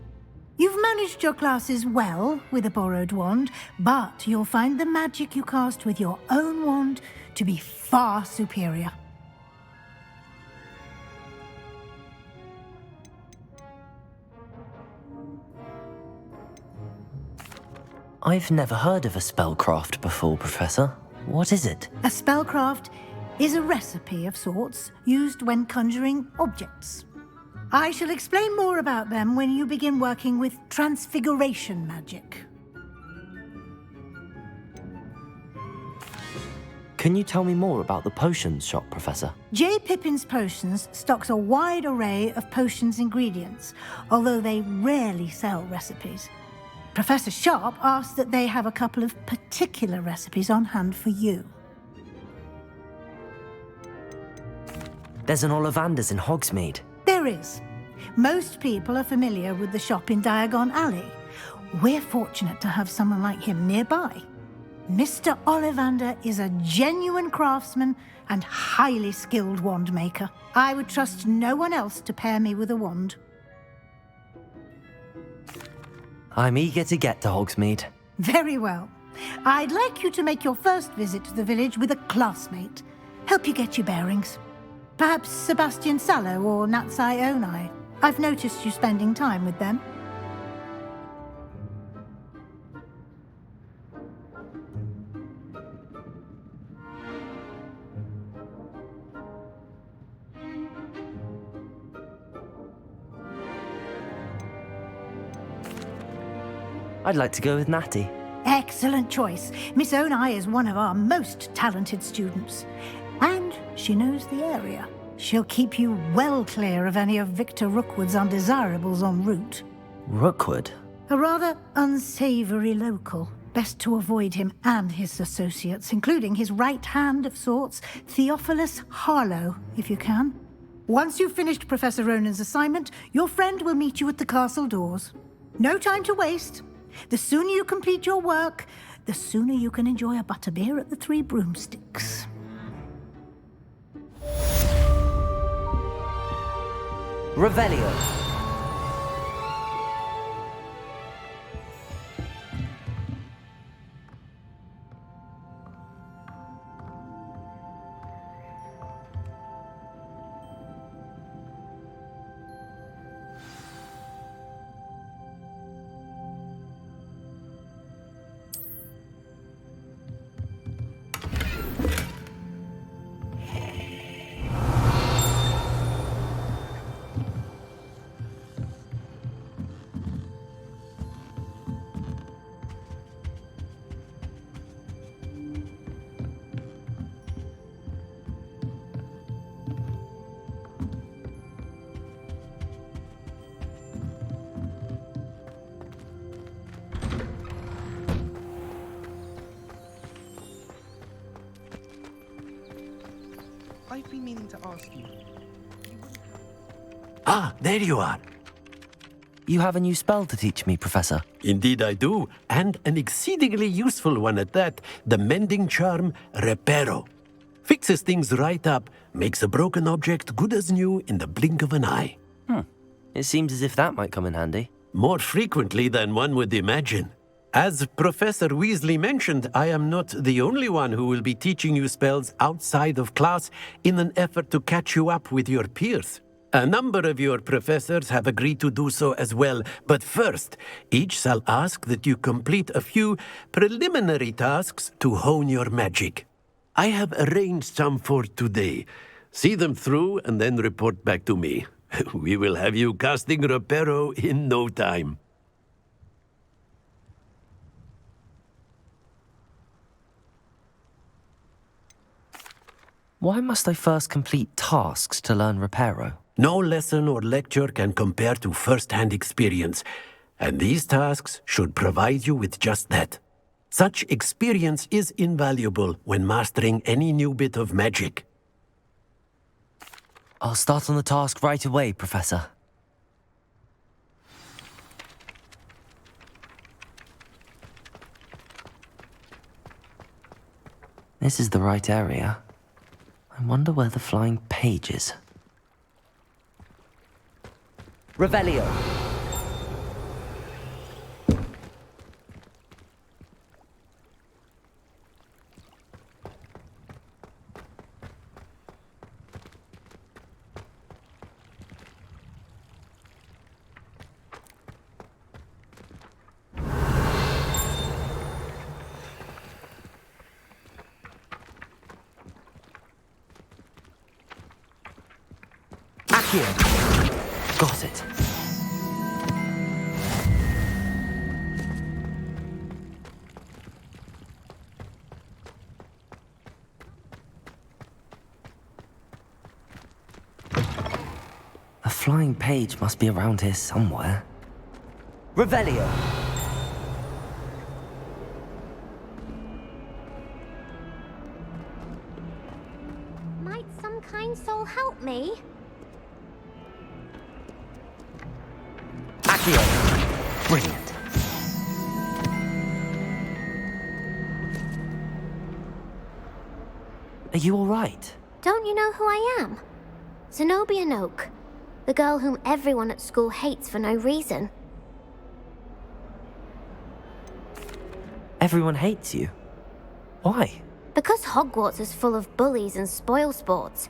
You've managed your classes well with a borrowed wand, but you'll find the magic you cast with your own wand to be far superior. I've never heard of a spellcraft before, Professor. What is it? A spellcraft is a recipe of sorts used when conjuring objects. I shall explain more about them when you begin working with transfiguration magic. Can you tell me more about the potions shop, Professor? J. Pippin's Potions stocks a wide array of potions ingredients, although they rarely sell recipes. Professor Sharp asked that they have a couple of particular recipes on hand for you. There's an Ollivander's in Hogsmeade. There is. Most people are familiar with the shop in Diagon Alley. We're fortunate to have someone like him nearby. Mr. Ollivander is a genuine craftsman and highly skilled wand maker. I would trust no one else to pair me with a wand. I'm eager to get to Hogsmeade. Very well. I'd like you to make your first visit to the village with a classmate. Help you get your bearings. Perhaps Sebastian Sallow or Natsai Onai. I've noticed you spending time with them. I'd like to go with Natty. Excellent choice. Miss Onai is one of our most talented students. And she knows the area. She'll keep you well clear of any of Victor Rookwood's undesirables en route. Rookwood? A rather unsavory local. Best to avoid him and his associates, including his right hand of sorts, Theophilus Harlow, if you can. Once you've finished Professor Ronan's assignment, your friend will meet you at the castle doors. No time to waste. The sooner you complete your work, the sooner you can enjoy a butterbeer at the Three Broomsticks. Revelio. I've been meaning to ask you. Ah, there you are. You have a new spell to teach me, Professor. Indeed I do, and an exceedingly useful one at that. The mending charm, Reparo. Fixes things right up, makes a broken object good as new in the blink of an eye. It seems as if that might come in handy. More frequently than one would imagine. As Professor Weasley mentioned, I am not the only one who will be teaching you spells outside of class in an effort to catch you up with your peers. A number of your professors have agreed to do so as well, but first, each shall ask that you complete a few preliminary tasks to hone your magic. I have arranged some for today. See them through and then report back to me. We will have you casting Reparo in no time. Why must I first complete tasks to learn Reparo? No lesson or lecture can compare to first-hand experience, and these tasks should provide you with just that. Such experience is invaluable when mastering any new bit of magic. I'll start on the task right away, Professor. This is the right area. I wonder where the flying page is. Revelio! Accio! Got it. A flying page must be around here somewhere. Revelio! Might some kind soul help me? Accio! Brilliant. Are you all right? Don't you know who I am? Zenobia Noak, the girl whom everyone at school hates for no reason. Everyone hates you. Why? Because Hogwarts is full of bullies and spoilsports.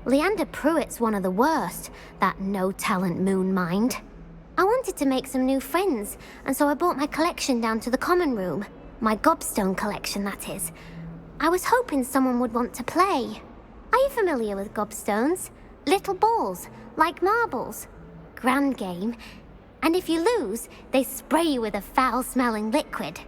Leander Pruitt's one of the worst, that no-talent moon mind. I wanted to make some new friends, and so I brought my collection down to the common room. My gobstone collection, that is. I was hoping someone would want to play. Are you familiar with gobstones? Little balls, like marbles. Grand game. And if you lose, they spray you with a foul-smelling liquid.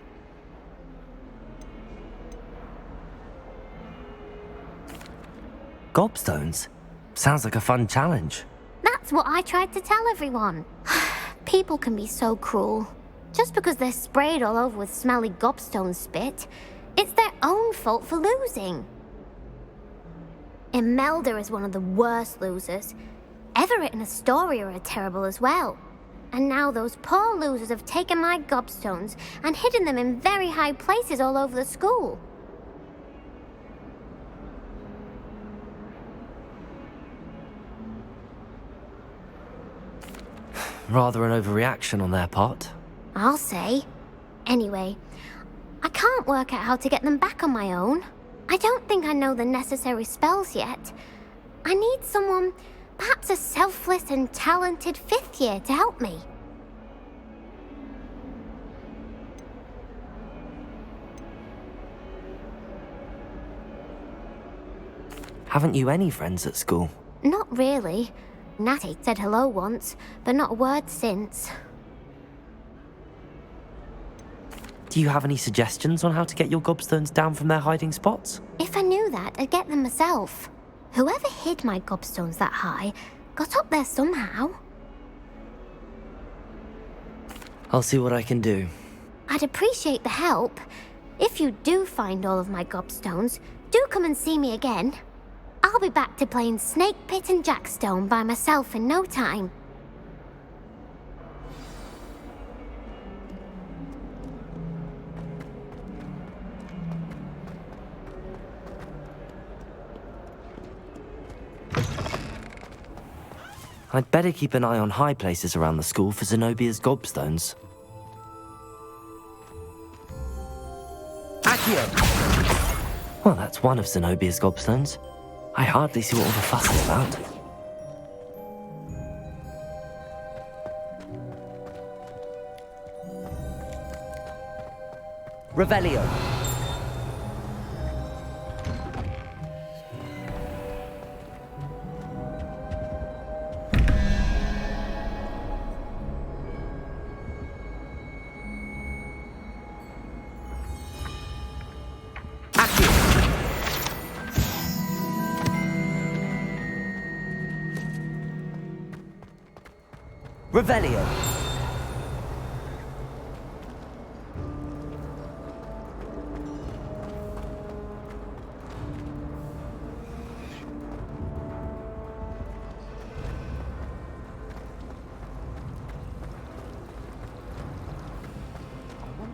Gobstones? Sounds like a fun challenge. That's what I tried to tell everyone. People can be so cruel. Just because they're sprayed all over with smelly gobstone spit, it's their own fault for losing. Imelda is one of the worst losers. Everett and Astoria are terrible as well. And now those poor losers have taken my gobstones and hidden them in very high places all over the school. Rather an overreaction on their part. I'll say. Anyway, I can't work out how to get them back on my own. I don't think I know the necessary spells yet. I need someone, perhaps a selfless and talented fifth year to help me. Haven't you any friends at school? Not really. Natty said hello once, but not a word since. Do you have any suggestions on how to get your gobstones down from their hiding spots? If I knew that, I'd get them myself. Whoever hid my gobstones that high got up there somehow. I'll see what I can do. I'd appreciate the help. If you do find all of my gobstones, do come and see me again. I'll I'll be back to playing Snake Pit and Jackstone by myself in no time. I'd better keep an eye on high places around the school for Zenobia's gobstones. Accio! Well, that's one of Zenobia's gobstones. I hardly see what all the fuss is about. Revelio. Revelio.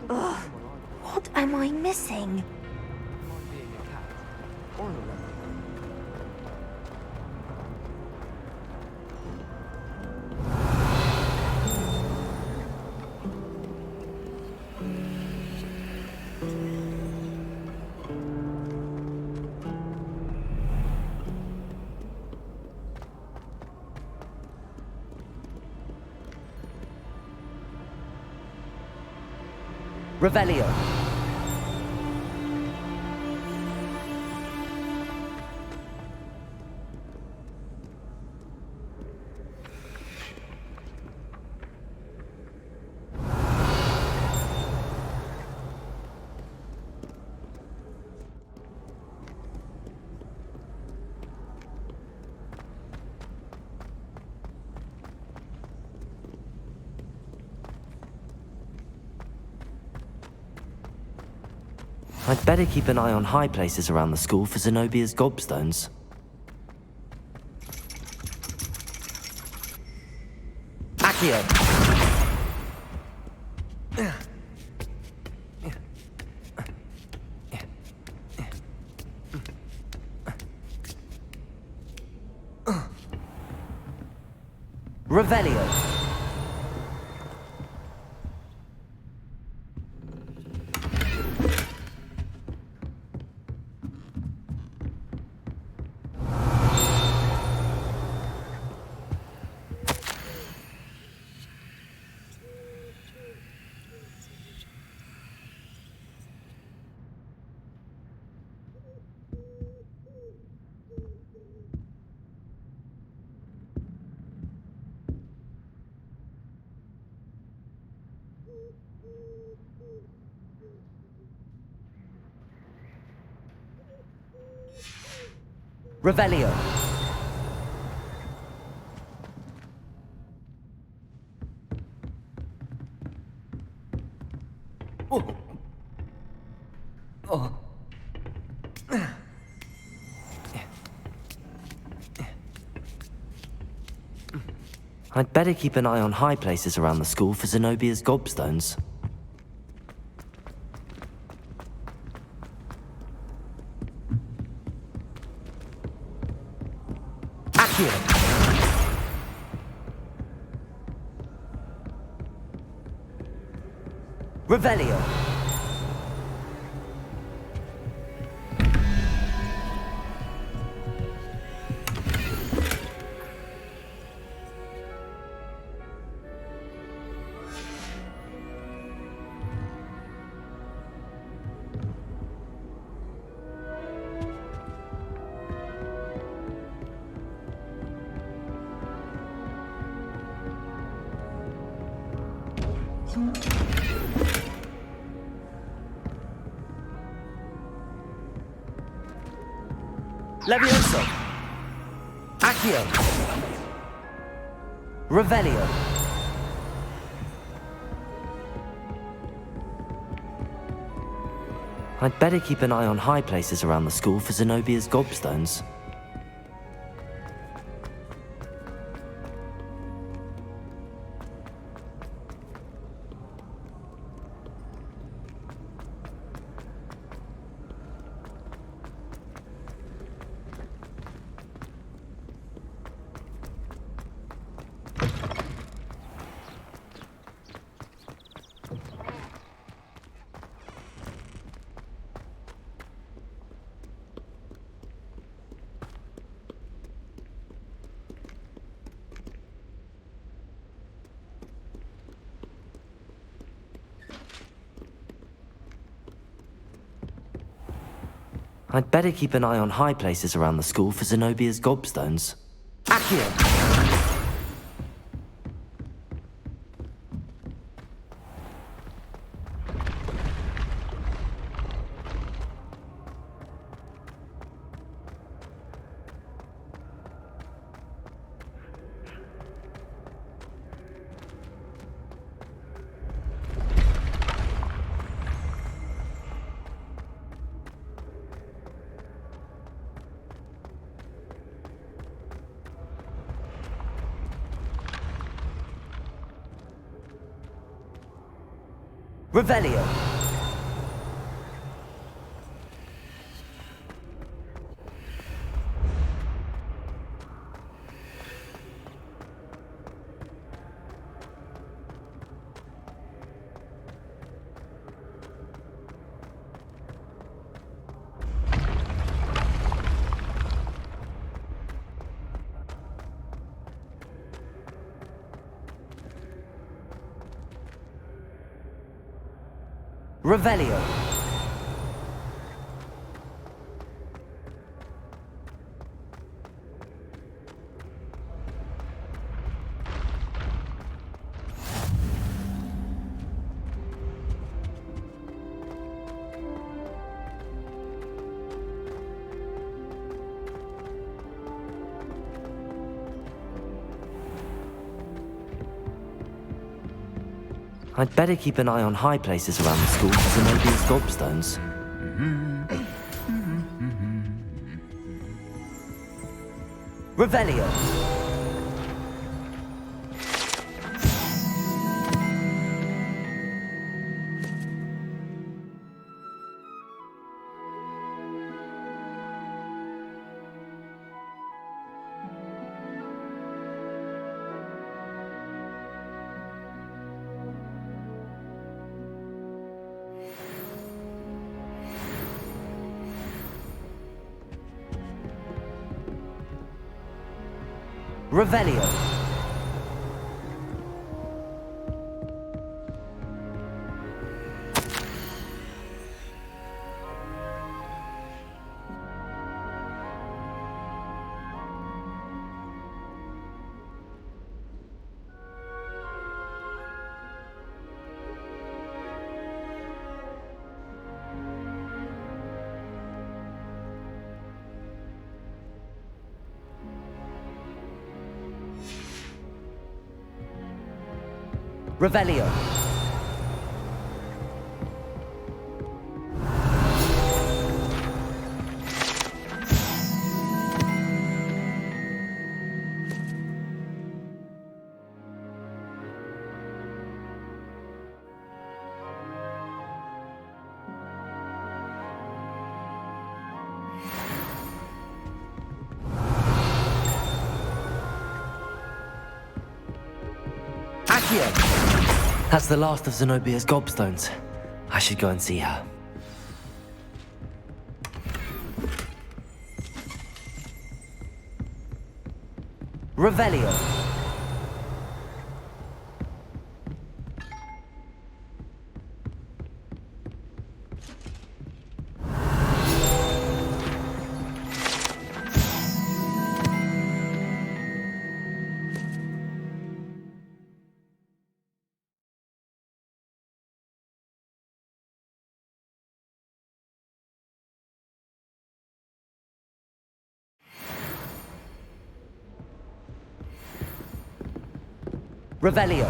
Ugh, what am I missing? Revelio. I'd better keep an eye on high places around the school for Zenobia's gobstones. Accio. Revelio. Revelio. Oh. Oh. I'd better keep an eye on high places around the school for Zenobia's gobstones. Revelio. Levioso. Accio. Revelio. I'd better keep an eye on high places around the school for Zenobia's gobstones. I'd better keep an eye on high places around the school for Zenobia's gobstones. Accio! Revelio. Revelio. I'd better keep an eye on high places around the school for Zenobia's gobstones. Revelio. Revelio. Revelio. That's the last of Zenobia's gobstones. I should go and see her. Revelio. Revelio.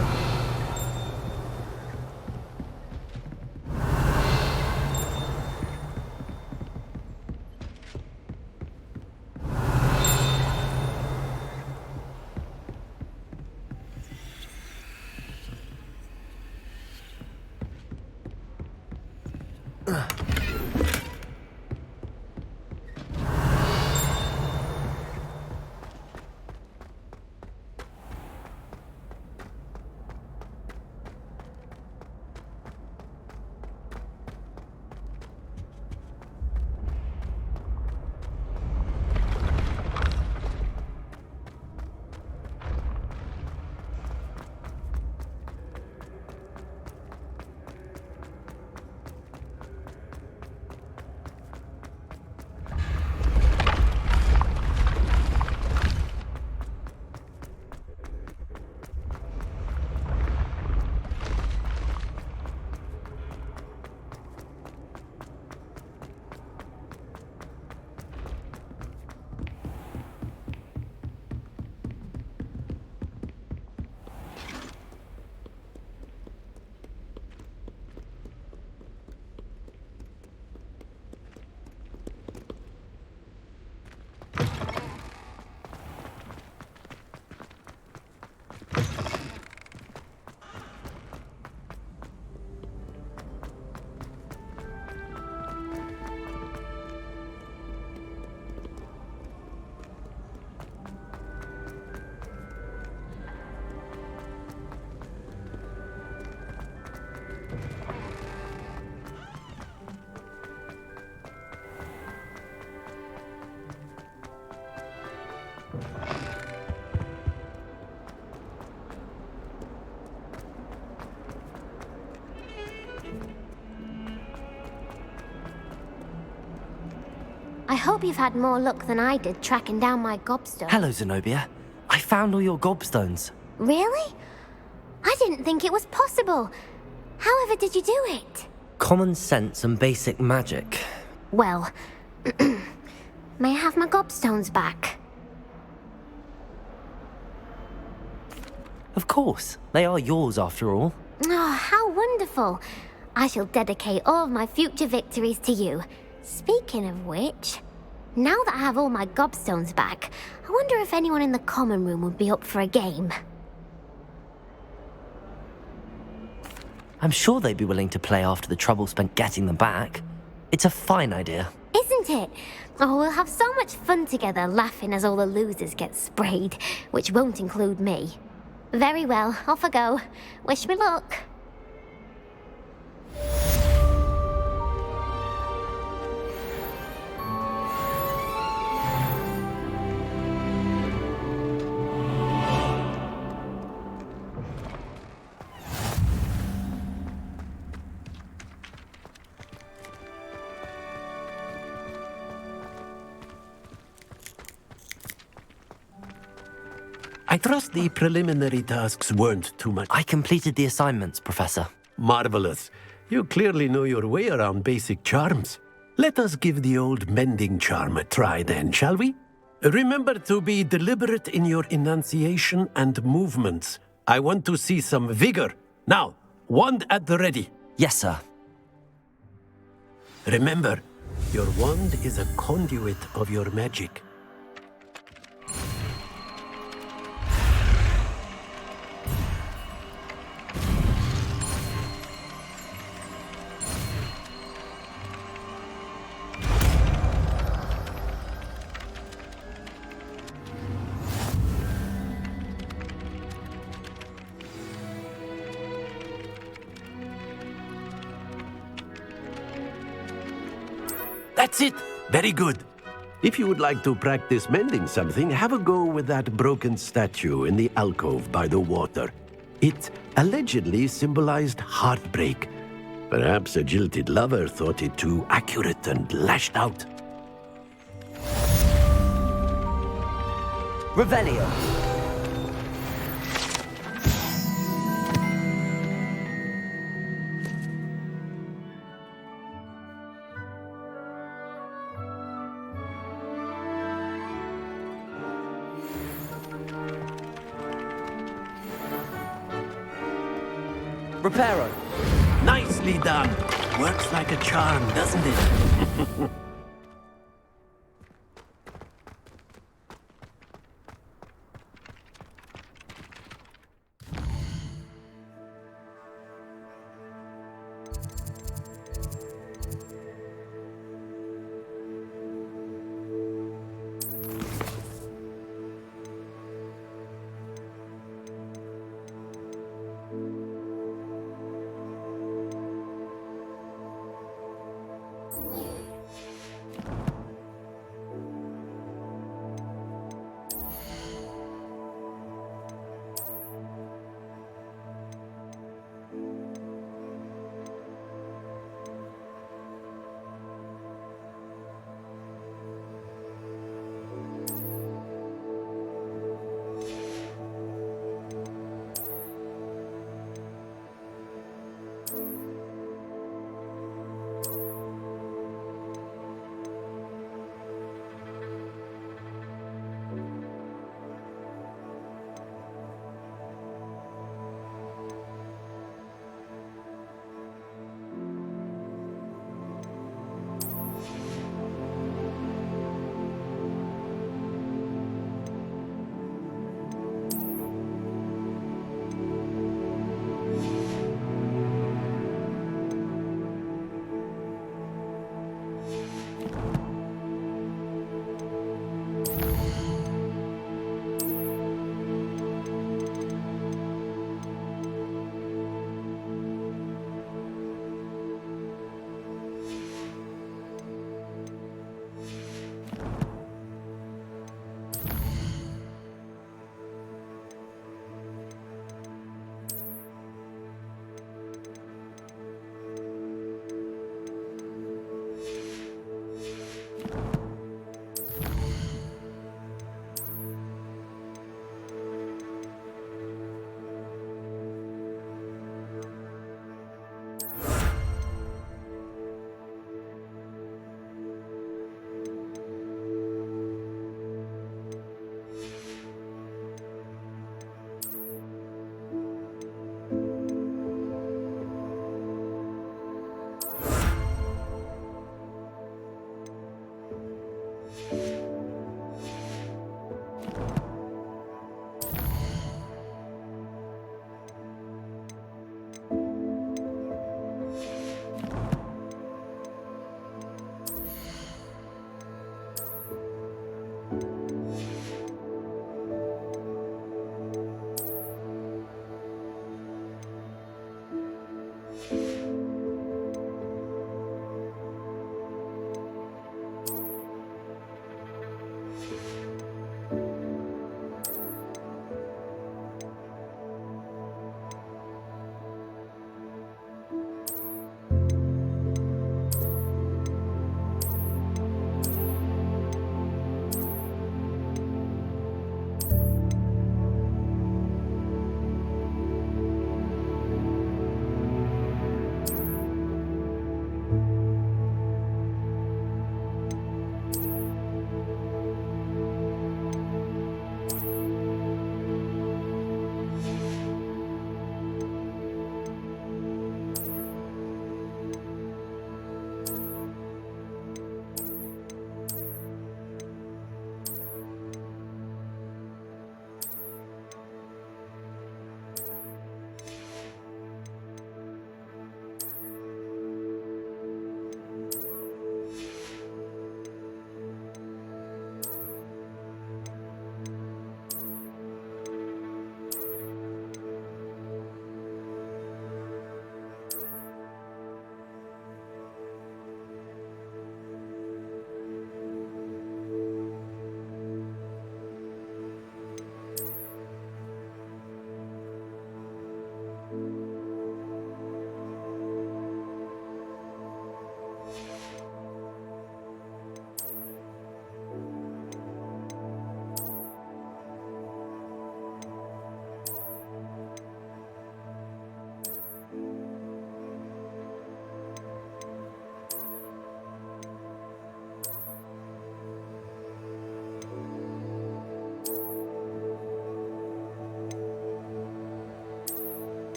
I hope you've had more luck than I did tracking down my gobstone. Hello, Zenobia. I found all your gobstones. Really? I didn't think it was possible. However did you do it? Common sense and basic magic. Well, may I have my gobstones back? Of course. They are yours after all. Oh, how wonderful. I shall dedicate all of my future victories to you. Speaking of which, now that I have all my gobstones back, I wonder if anyone in the common room would be up for a game. I'm sure they'd be willing to play after the trouble spent getting them back. It's a fine idea. Isn't it? Oh, we'll have so much fun together laughing as all the losers get sprayed, which won't include me. Very well, off I go. Wish me luck. I trust the preliminary tasks weren't too much. I completed the assignments, Professor. Marvelous. You clearly know your way around basic charms. Let us give the old mending charm a try then, shall we? Remember to be deliberate in your enunciation and movements. I want to see some vigor. Now, wand at the ready. Yes, sir. Remember, your wand is a conduit of your magic. That's it! Very good. If you would like to practice mending something, have a go with that broken statue in the alcove by the water. It allegedly symbolized heartbreak. Perhaps a jilted lover thought it too accurate and lashed out. Revelio. Reparo. Nicely done. Works like a charm, doesn't it?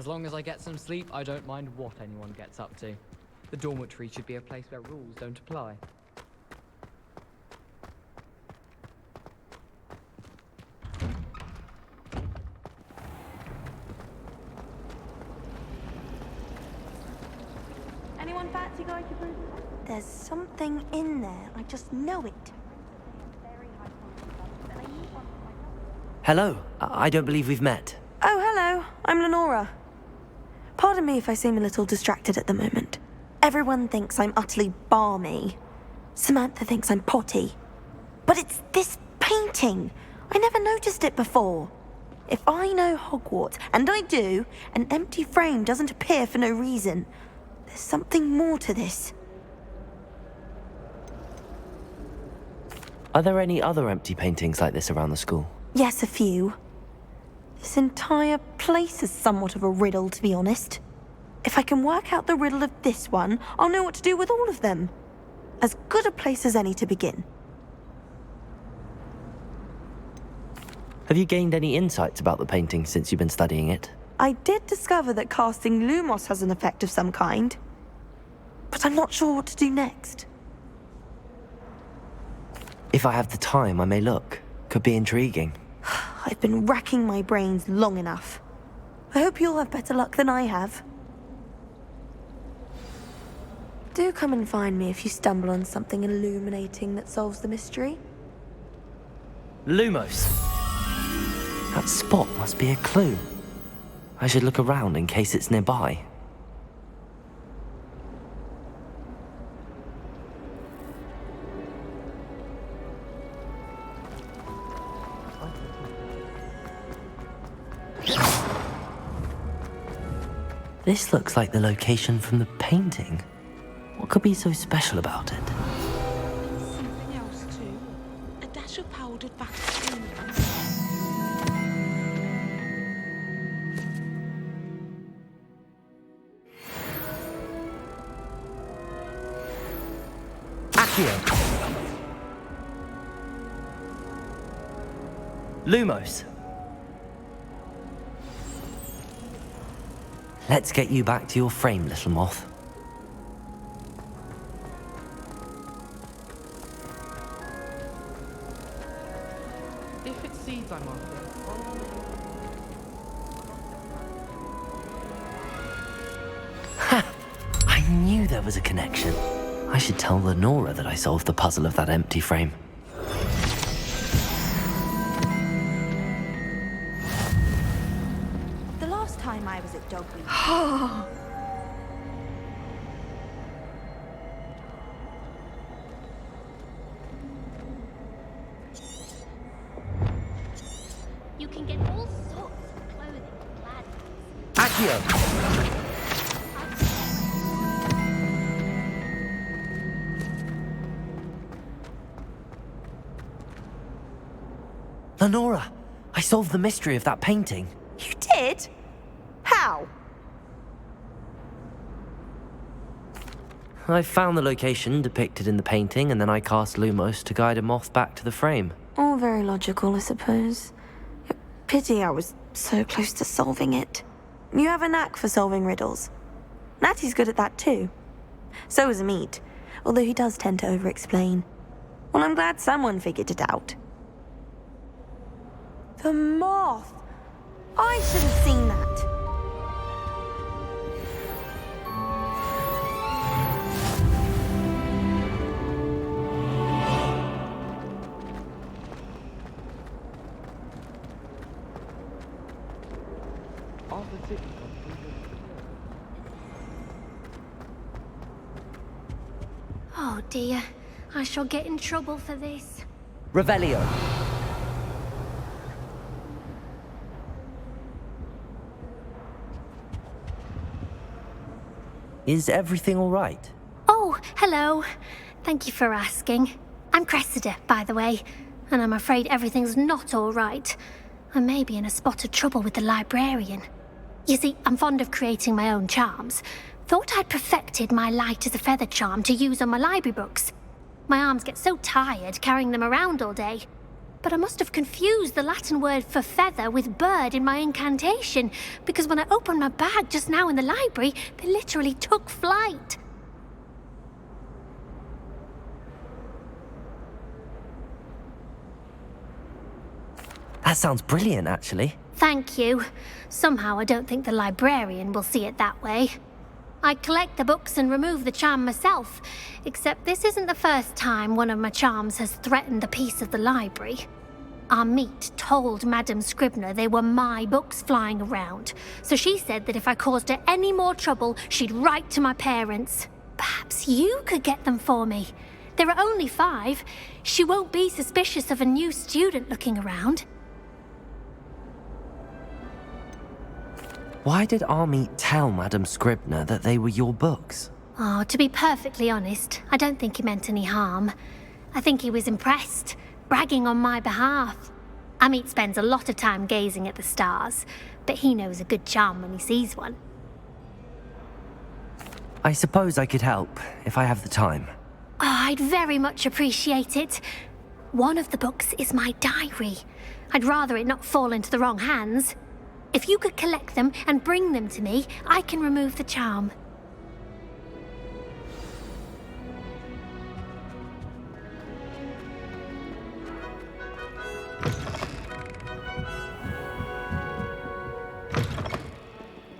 As long as I get some sleep, I don't mind what anyone gets up to. The dormitory should be a place where rules don't apply. Anyone fancy going to Bruce? There's something in there. I just know it. Hello, I don't believe we've met. Oh, hello. I'm Lenora. Pardon me if I seem a little distracted at the moment. Everyone thinks I'm utterly balmy. Samantha thinks I'm potty. But it's this painting. I never noticed it before. If I know Hogwarts, and I do, an empty frame doesn't appear for no reason. There's something more to this. Are there any other empty paintings like this around the school? Yes, a few. This entire place is somewhat of a riddle, to be honest. If I can work out the riddle of this one, I'll know what to do with all of them. As good a place as any to begin. Have you gained any insights about the painting since you've been studying it? I did discover that casting Lumos has an effect of some kind. But I'm not sure what to do next. If I have the time, I may look. Could be intriguing. I've been racking my brains long enough. I hope you'll have better luck than I have. Do come and find me if you stumble on something illuminating that solves the mystery. Lumos! That spot must be a clue. I should look around in case it's nearby. This looks like the location from the painting. What could be so special about it? Something else too. A dash of powdered vaccine. Accio! Lumos! Let's get you back to your frame, little moth. If it's seeds I'm after, Ha! I knew there was a connection. I should tell Lenora that I solved the puzzle of that empty frame. The last time I was at Dogweed. You can get all sorts of clothing from Gladiators. Accio! Lenora, I solved the mystery of that painting. You did? How? I found the location depicted in the painting, and then I cast Lumos to guide a moth back to the frame. All very logical, I suppose. Pity I was so close to solving it. You have a knack for solving riddles. Natty's good at that too. So is Amit, although he does tend to over-explain. Well, I'm glad someone figured it out. The moth! I should have seen that. Oh dear, I shall get in trouble for this. Revelio. Is everything all right? Oh, hello. Thank you for asking. I'm Cressida, by the way, and I'm afraid everything's not all right. I may be in a spot of trouble with the librarian. You see, I'm fond of creating my own charms. Thought I'd perfected my light as a feather charm to use on my library books. My arms get so tired carrying them around all day. But I must have confused the Latin word for feather with bird in my incantation, because when I opened my bag just now in the library, they literally took flight. That sounds brilliant, actually. Thank you. Somehow I don't think the librarian will see it that way. I collect the books and remove the charm myself, except this isn't the first time one of my charms has threatened the peace of the library. Our meet told Madame Scribner they were my books flying around, so she said that if I caused her any more trouble, she'd write to my parents. Perhaps you could get them for me. There are only 5. She won't be suspicious of a new student looking around. Why did Army tell Madame Scribner that they were your books? Oh, to be perfectly honest, I don't think he meant any harm. I think he was impressed, bragging on my behalf. Amit spends a lot of time gazing at the stars, but he knows a good charm when he sees one. I suppose I could help, if I have the time. Oh, I'd very much appreciate it. One of the books is my diary. I'd rather it not fall into the wrong hands. If you could collect them and bring them to me, I can remove the charm.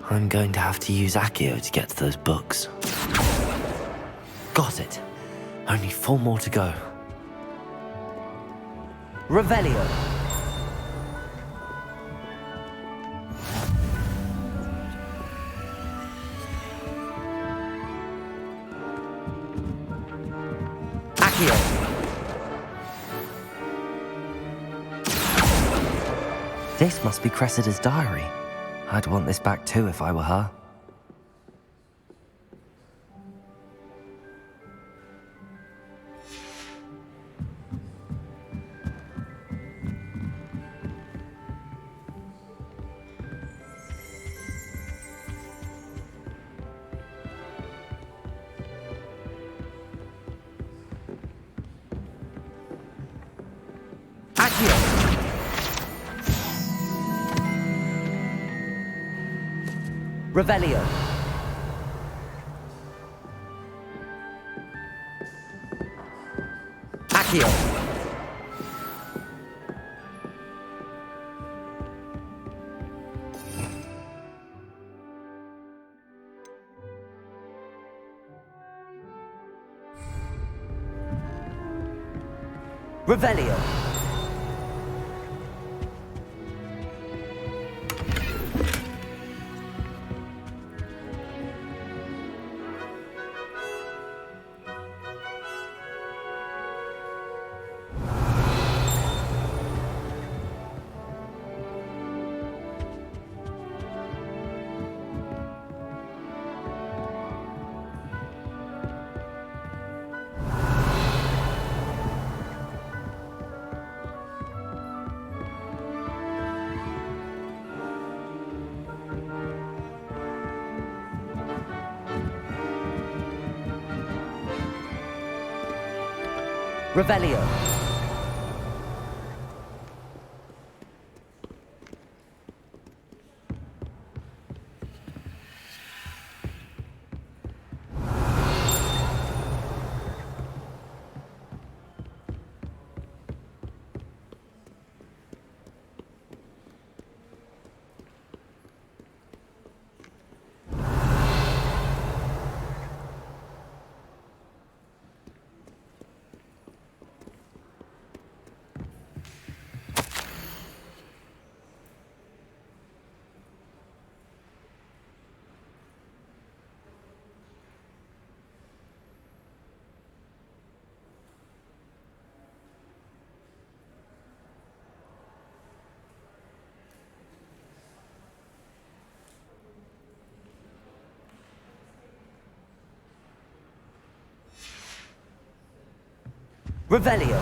I'm going to have to use Accio to get to those books. Got it. Only 4 more to go. Revelio. This must be Cressida's diary. I'd want this back too if I were her. Revelio. Accio. Revelio. Revelio. Revelio.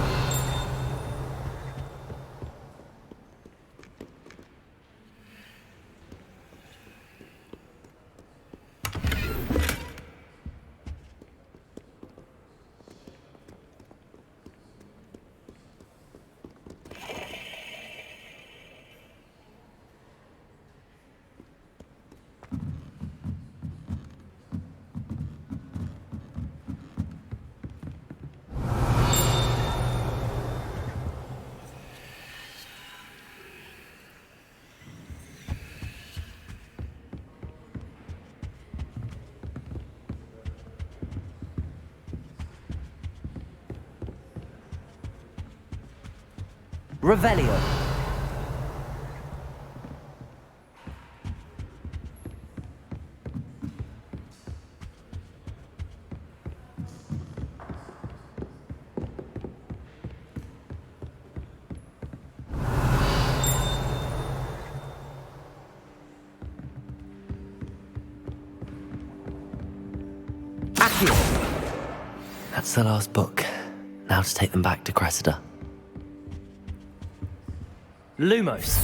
Revelio. That's the last book. Now to take them back to Cressida. Lumos.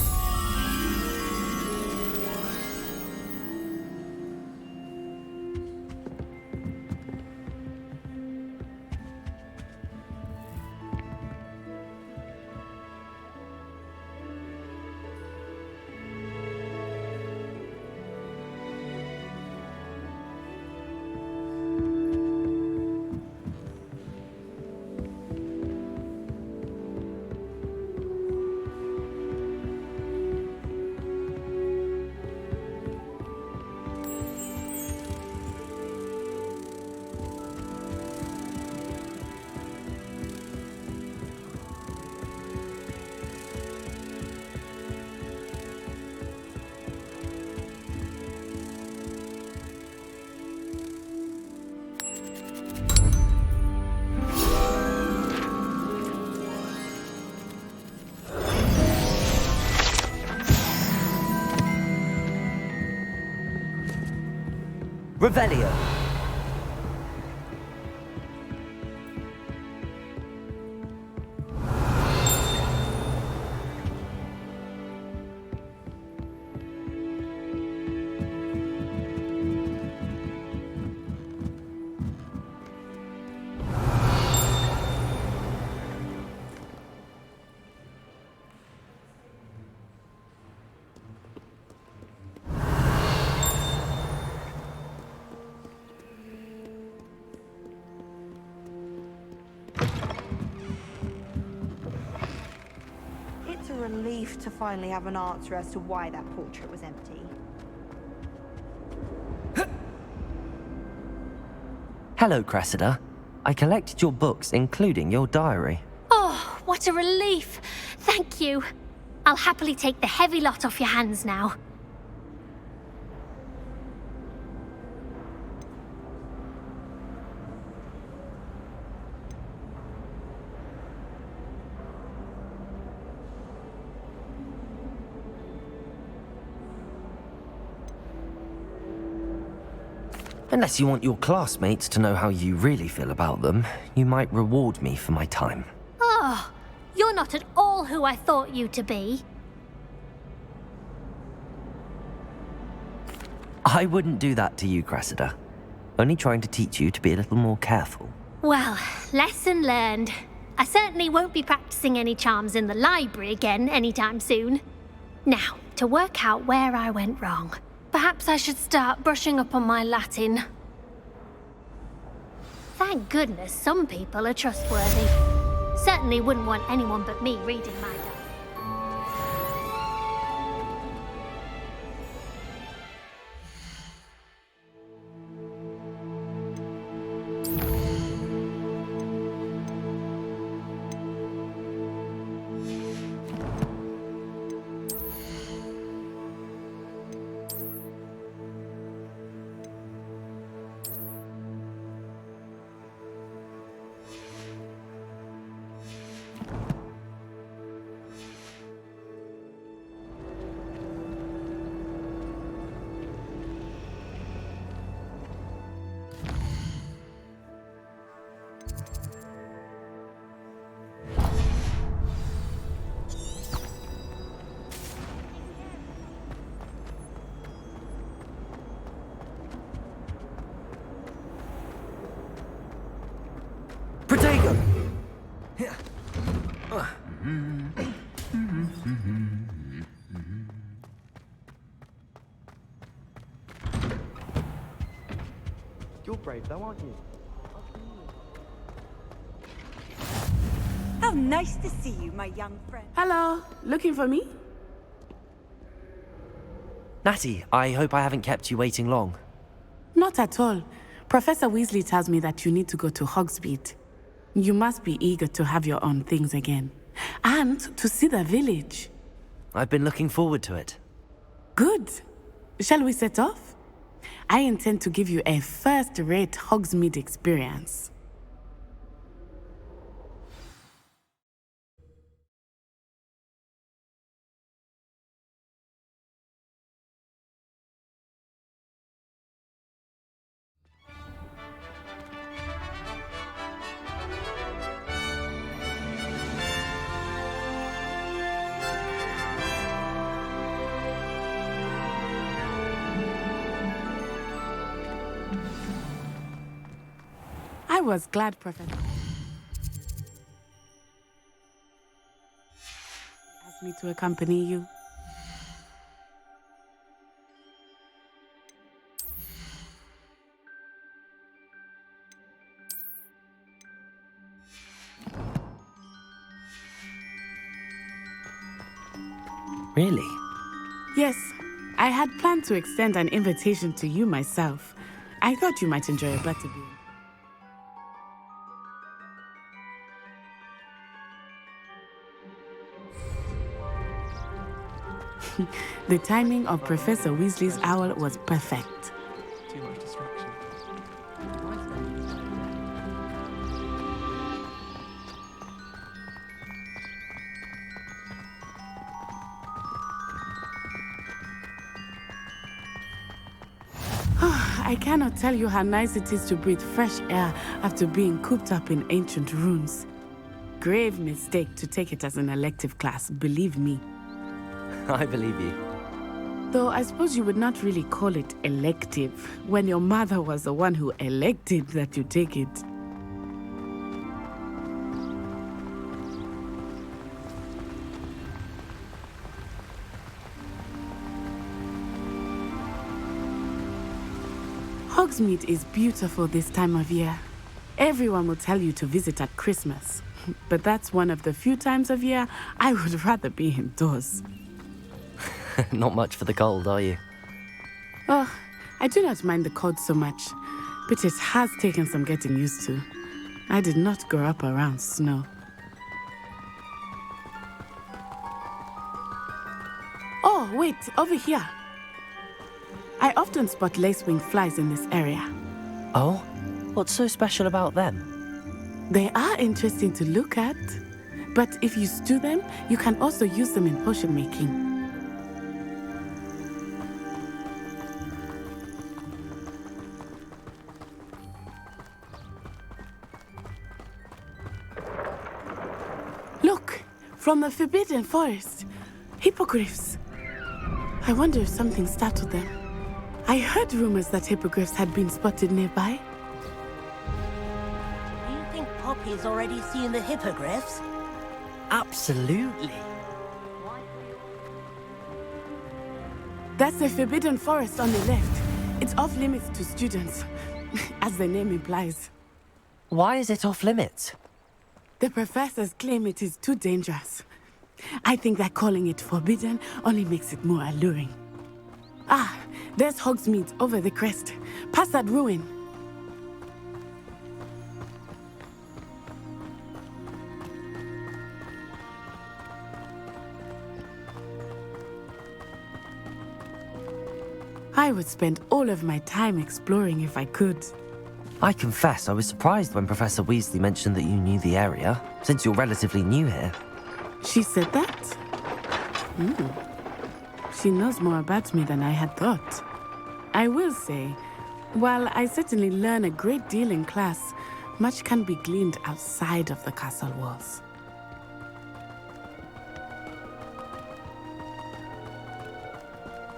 Revelio. It's a relief to finally have an answer as to why that portrait was empty. Hello, Cressida. I collected your books, including your diary. Oh, what a relief. Thank you. I'll happily take the heavy lot off your hands now. Unless you want your classmates to know how you really feel about them, you might reward me for my time. Oh, you're not at all who I thought you to be. I wouldn't do that to you, Cressida. Only trying to teach you to be a little more careful. Well, lesson learned. I certainly won't be practicing any charms in the library again anytime soon. Now, to work out where I went wrong. Perhaps I should start brushing up on my Latin. Thank goodness some people are trustworthy. Certainly wouldn't want anyone but me reading my diary. Protego! You're brave though, aren't you? How nice to see you, my young friend. Hello, looking for me? Natty, I hope I haven't kept you waiting long. Not at all. Professor Weasley tells me that you need to go to Hogsmeade. You must be eager to have your own things again. and to see the village. I've been looking forward to it. Good. Shall we set off? I intend to give you a first-rate Hogsmeade experience. I was glad, Professor. Asked me to accompany you. Really? Yes, I had planned to extend an invitation to you myself. I thought you might enjoy a butterbeer. The timing of Professor Weasley's owl was perfect. Too much distraction. I cannot tell you how nice it is to breathe fresh air after being cooped up in ancient ruins. Grave mistake to take it as an elective class, believe me. I believe you. Though I suppose you would not really call it elective when your mother was the one who elected that you take it. Hogsmeade is beautiful this time of year. Everyone will tell you to visit at Christmas, but that's one of the few times of year I would rather be indoors. Not much for the cold, are you? Oh, I do not mind the cold so much, but it has taken some getting used to. I did not grow up around snow. Oh, wait, over here. I often spot lacewing flies in this area. Oh? What's so special about them? They are interesting to look at, but if you stew them, you can also use them in potion making. Look, from the Forbidden Forest, hippogriffs. I wonder if something startled them. I heard rumors that hippogriffs had been spotted nearby. Do you think Poppy's already seen the hippogriffs? Absolutely. That's the Forbidden Forest on the left. It's off limits to students, as the name implies. Why is it off limits? The professors claim it is too dangerous. I think that calling it forbidden only makes it more alluring. Ah, there's Hogsmeade over the crest, past that ruin. I would spend all of my time exploring if I could. I confess I was surprised when Professor Weasley mentioned that you knew the area, since you're relatively new here. She said that? She knows more about me than I had thought. I will say, while I certainly learn a great deal in class, much can be gleaned outside of the castle walls.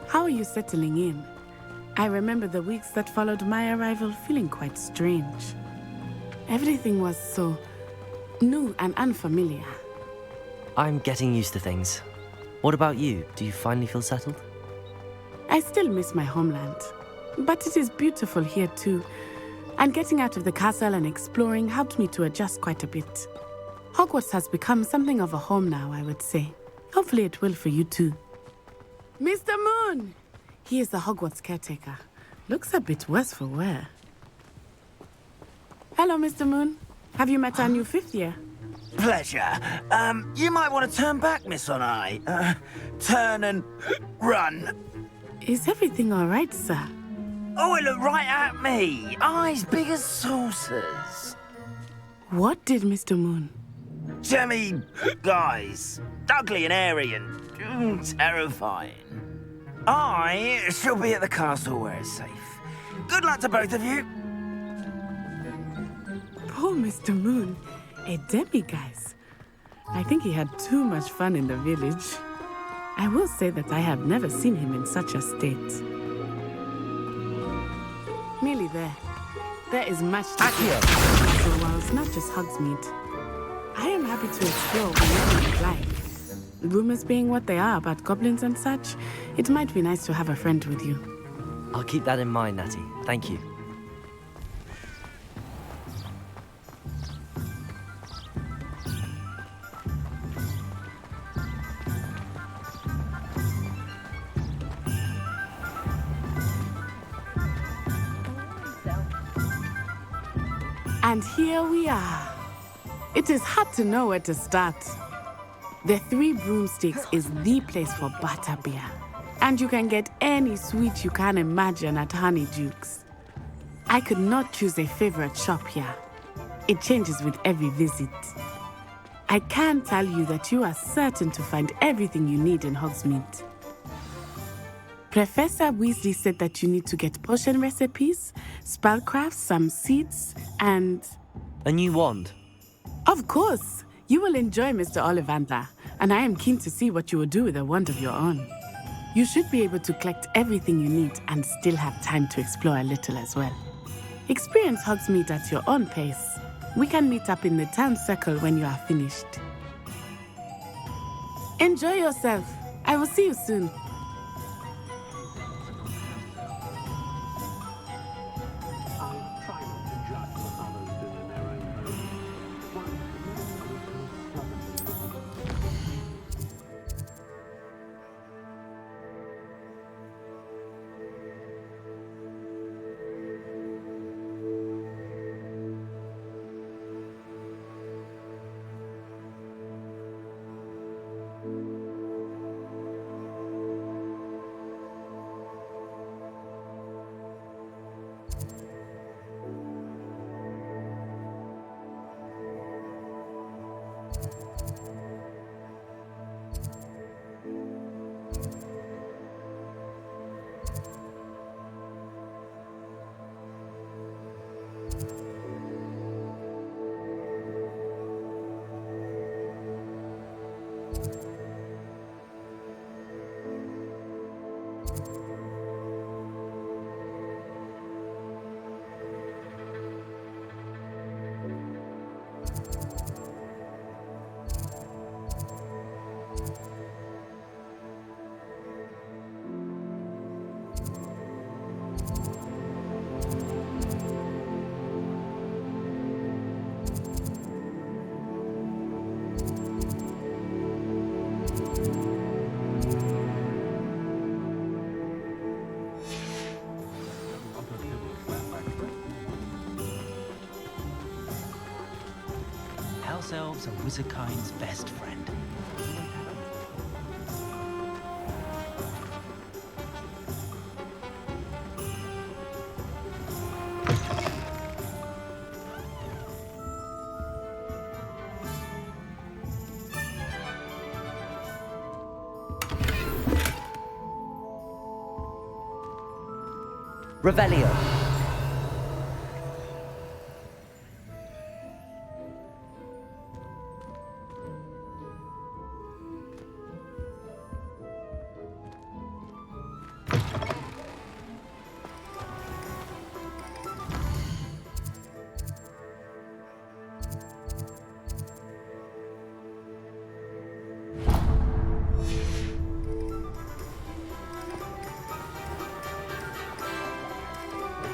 How are you settling in? I remember the weeks that followed my arrival feeling quite strange. Everything was so new and unfamiliar. I'm getting used to things. What about you? Do you finally feel settled? I still miss my homeland, but it is beautiful here too. And getting out of the castle and exploring helped me to adjust quite a bit. Hogwarts has become something of a home now, I would say. Hopefully it will for you too. Mr. Moon! He is the Hogwarts caretaker. Looks a bit worse for wear. Hello, Mr. Moon. Have you met our new fifth year? Pleasure. You might want to turn back, Miss Onai. Turn and run. Is everything all right, sir? Oh, it looked right at me. Eyes big as saucers. What did Mr. Moon? Jemmy guys. Ugly and airy and terrifying. I shall be at the castle where it's safe. Good luck to both of you. Poor Mr. Moon. A demiguise. I think he had too much fun in the village. I will say that I have never seen him in such a state. Nearly there. There is much to do. So while it's not just Hogsmeade, I am happy to explore whenever you'd like. Rumors being what they are about goblins and such, it might be nice to have a friend with you. I'll keep that in mind, Natty. Thank you. And here we are. It is hard to know where to start. The Three Broomsticks is the place for butterbeer. And you can get any sweet you can imagine at Honeydukes. I could not choose a favorite shop here. It changes with every visit. I can tell you that you are certain to find everything you need in Hogsmeade. Professor Weasley said that you need to get potion recipes, spellcrafts, some seeds, and... A new wand? Of course! You will enjoy Mr. Ollivander, and I am keen to see what you will do with a wand of your own. You should be able to collect everything you need and still have time to explore a little as well. Experience Hogsmeade at your own pace. We can meet up in the town circle when you are finished. Enjoy yourself. I will see you soon. House elves are wizardkind's best friend. Revelio.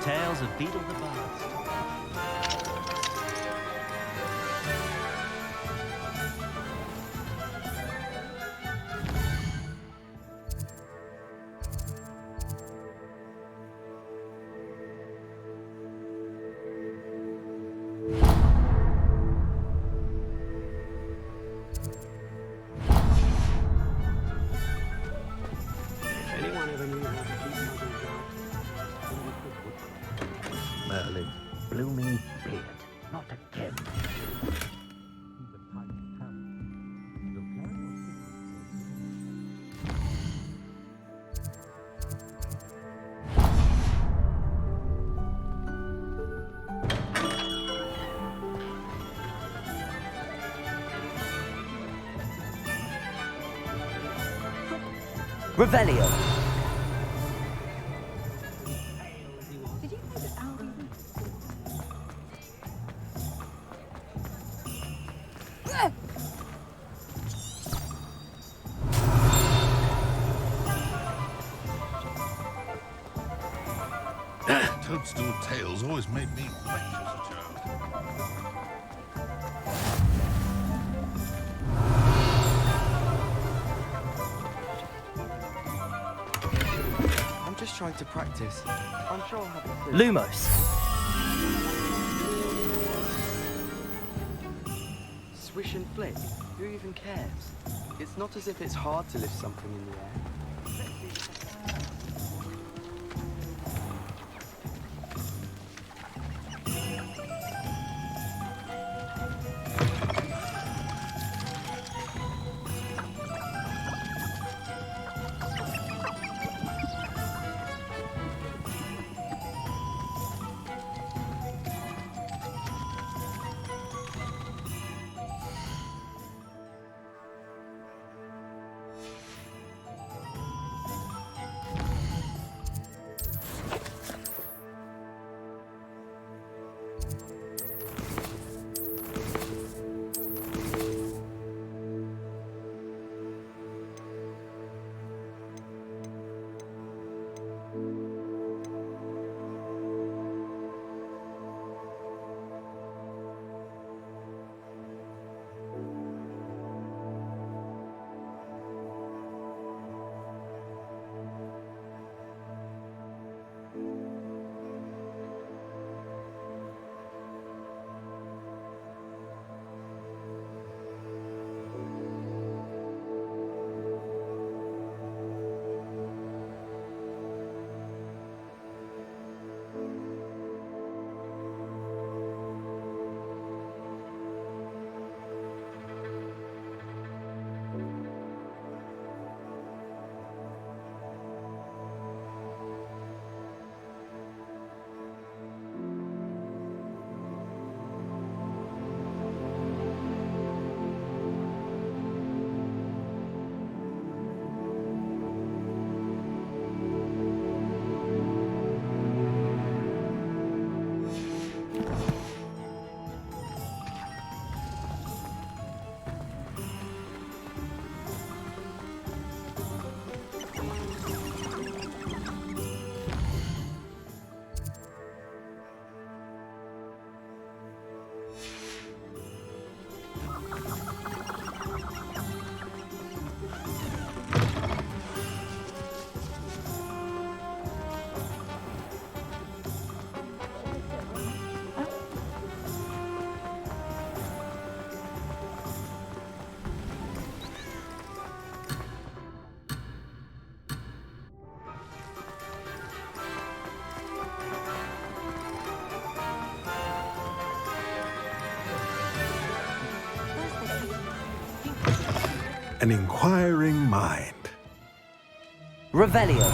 Tales of Beetle the Bard. Revelio. Did you know that Albie... Toadstool tales always made me wet as a child. I'm just trying to practice. I'm sure I'll have it. Lumos. Swish and flick. Who even cares? It's not as if it's hard to lift something in the air. An inquiring mind. Revelio.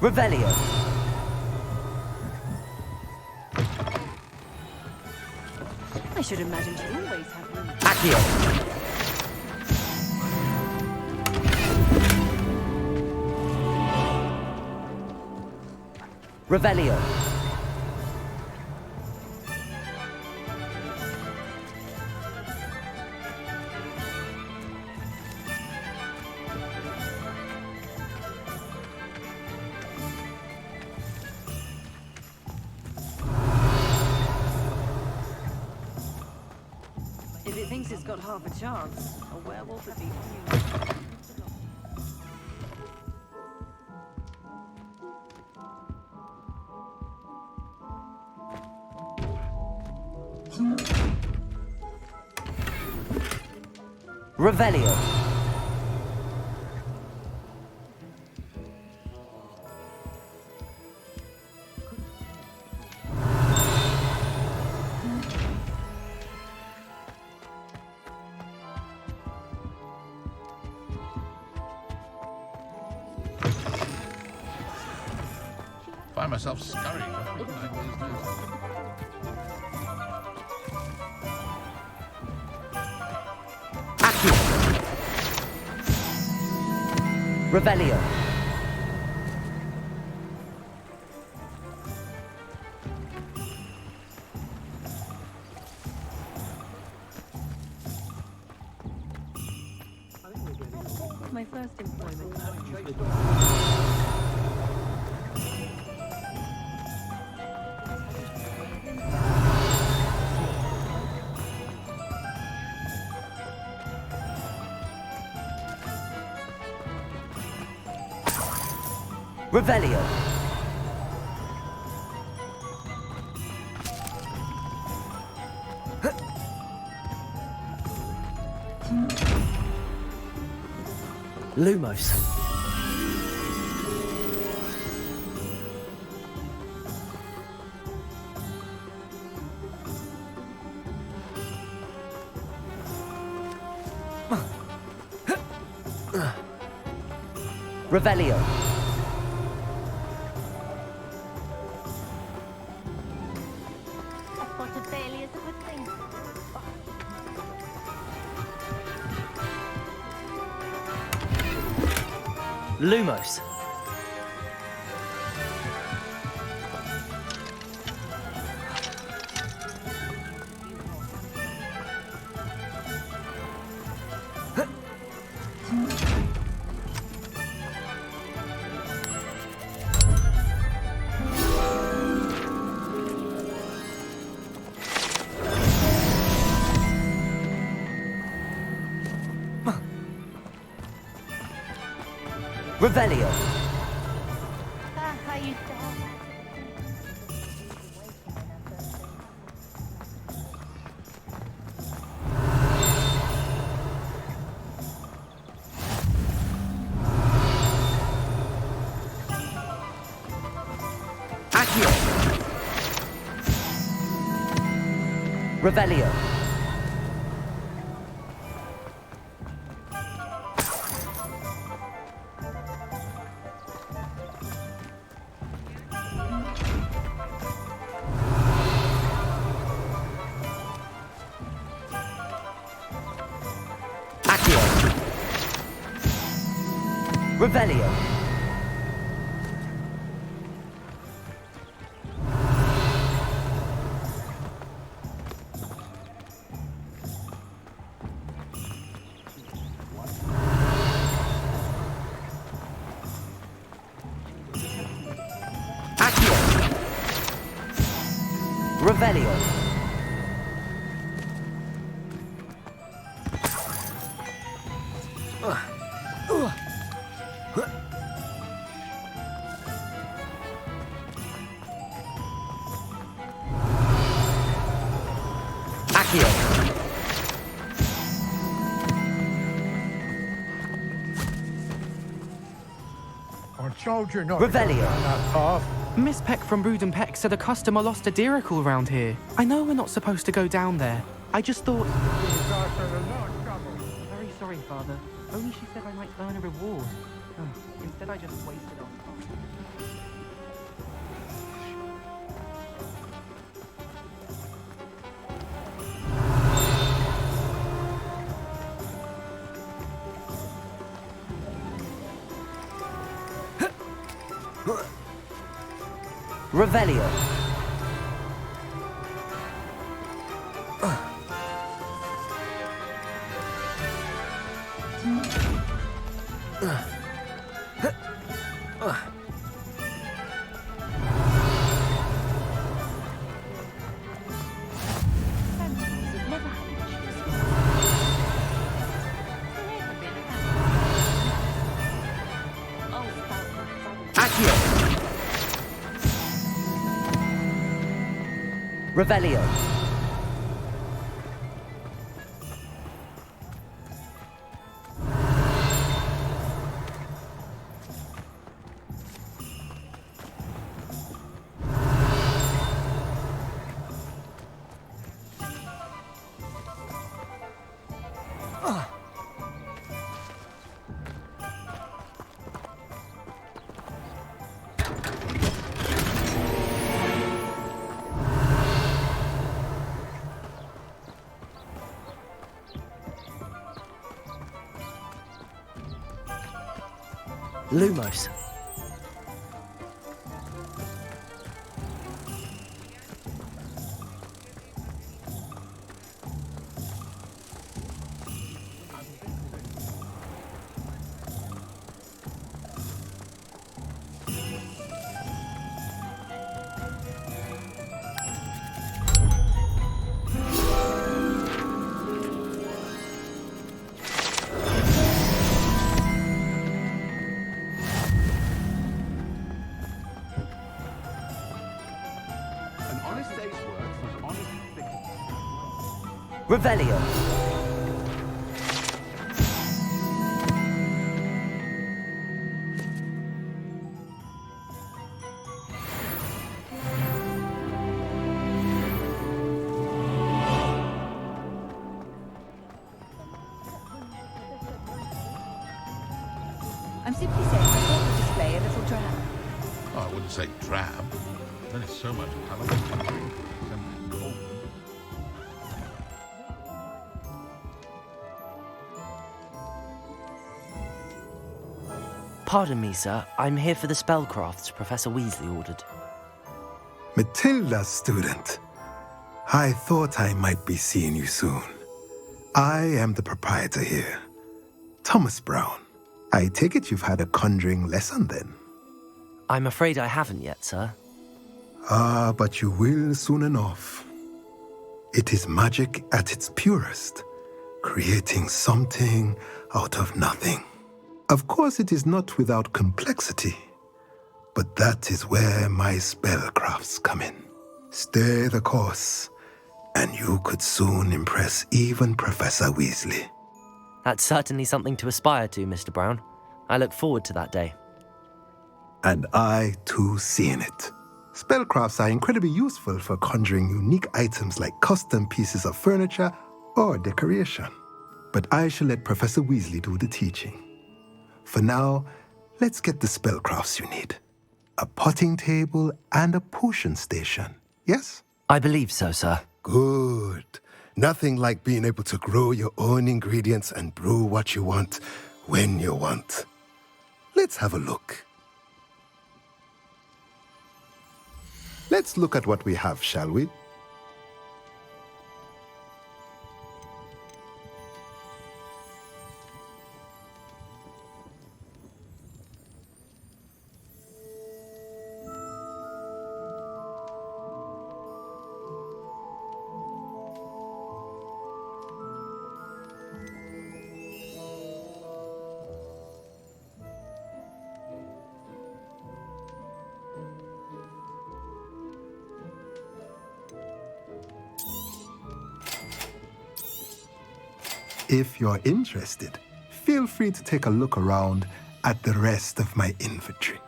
Revelio. I should imagine you always have room. Accio. Revelio. If it thinks it's got half a chance, a werewolf would be on you. Revelio. Find myself scurrying off midnight these days. Revelio. My first employment. Revelio. Lumos. Revelio. A pot of Bailey is a good thing. Lumos. Revelio. I used to have. Accio. Revelio. Accio. Revelio. Accio. Revelio. Accio. I told you not Revelio. to go down that path. Miss Peck from Brood and Peck said a customer lost a deeracle round here. I know we're not supposed to go down there. I just thought... Very sorry, Father. Only she said I might earn a reward. Instead, I just wasted on time. Revelio. Accio. Revelio. Lumos. Revelio. I'm simply saying I thought the display a little drab. Oh, I wouldn't say drab. There's so much colour. Pardon me, sir. I'm here for the spellcrafts Professor Weasley ordered. Matilda's student. I thought I might be seeing you soon. I am the proprietor here, Thomas Brown. I take it you've had a conjuring lesson then? I'm afraid I haven't yet, sir. Ah, but you will soon enough. It is magic at its purest, creating something out of nothing. Of course, it is not without complexity, but that is where my spellcrafts come in. Stay the course, and you could soon impress even Professor Weasley. That's certainly something to aspire to, Mr. Brown. I look forward to that day. And I, too, see in it. Spellcrafts are incredibly useful for conjuring unique items like custom pieces of furniture or decoration. But I shall let Professor Weasley do the teaching. For now, let's get the spellcrafts you need. A potting table and a potion station, yes? I believe so, sir. Good. Nothing like being able to grow your own ingredients and brew what you want when you want. Let's have a look. Let's look at what we have, shall we? If you're interested, feel free to take a look around at the rest of my inventory.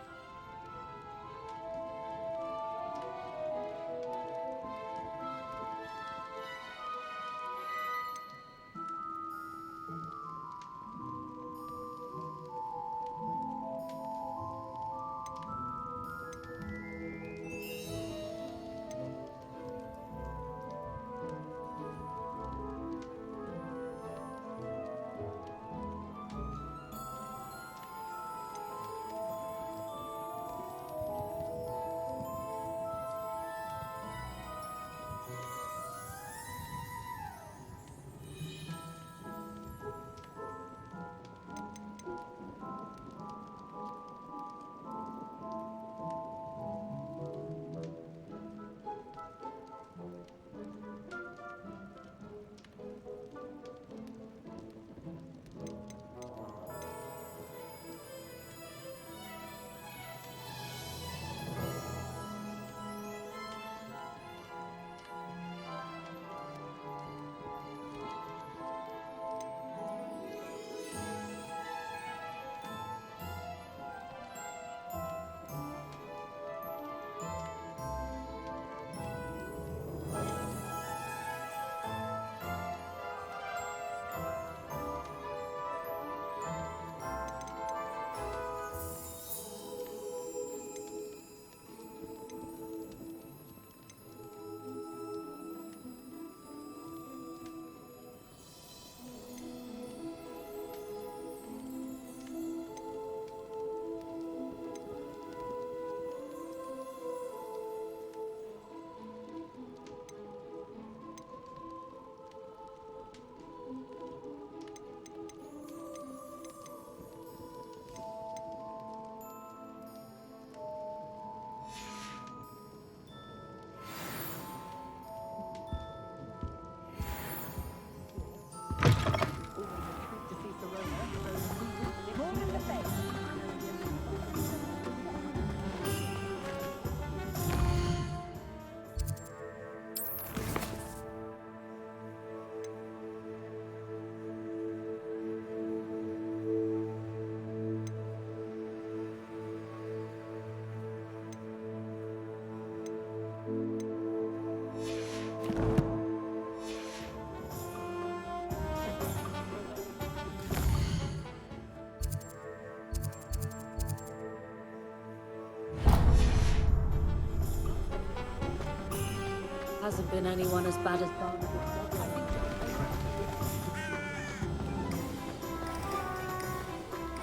Hasn't been anyone as bad as Barnaby.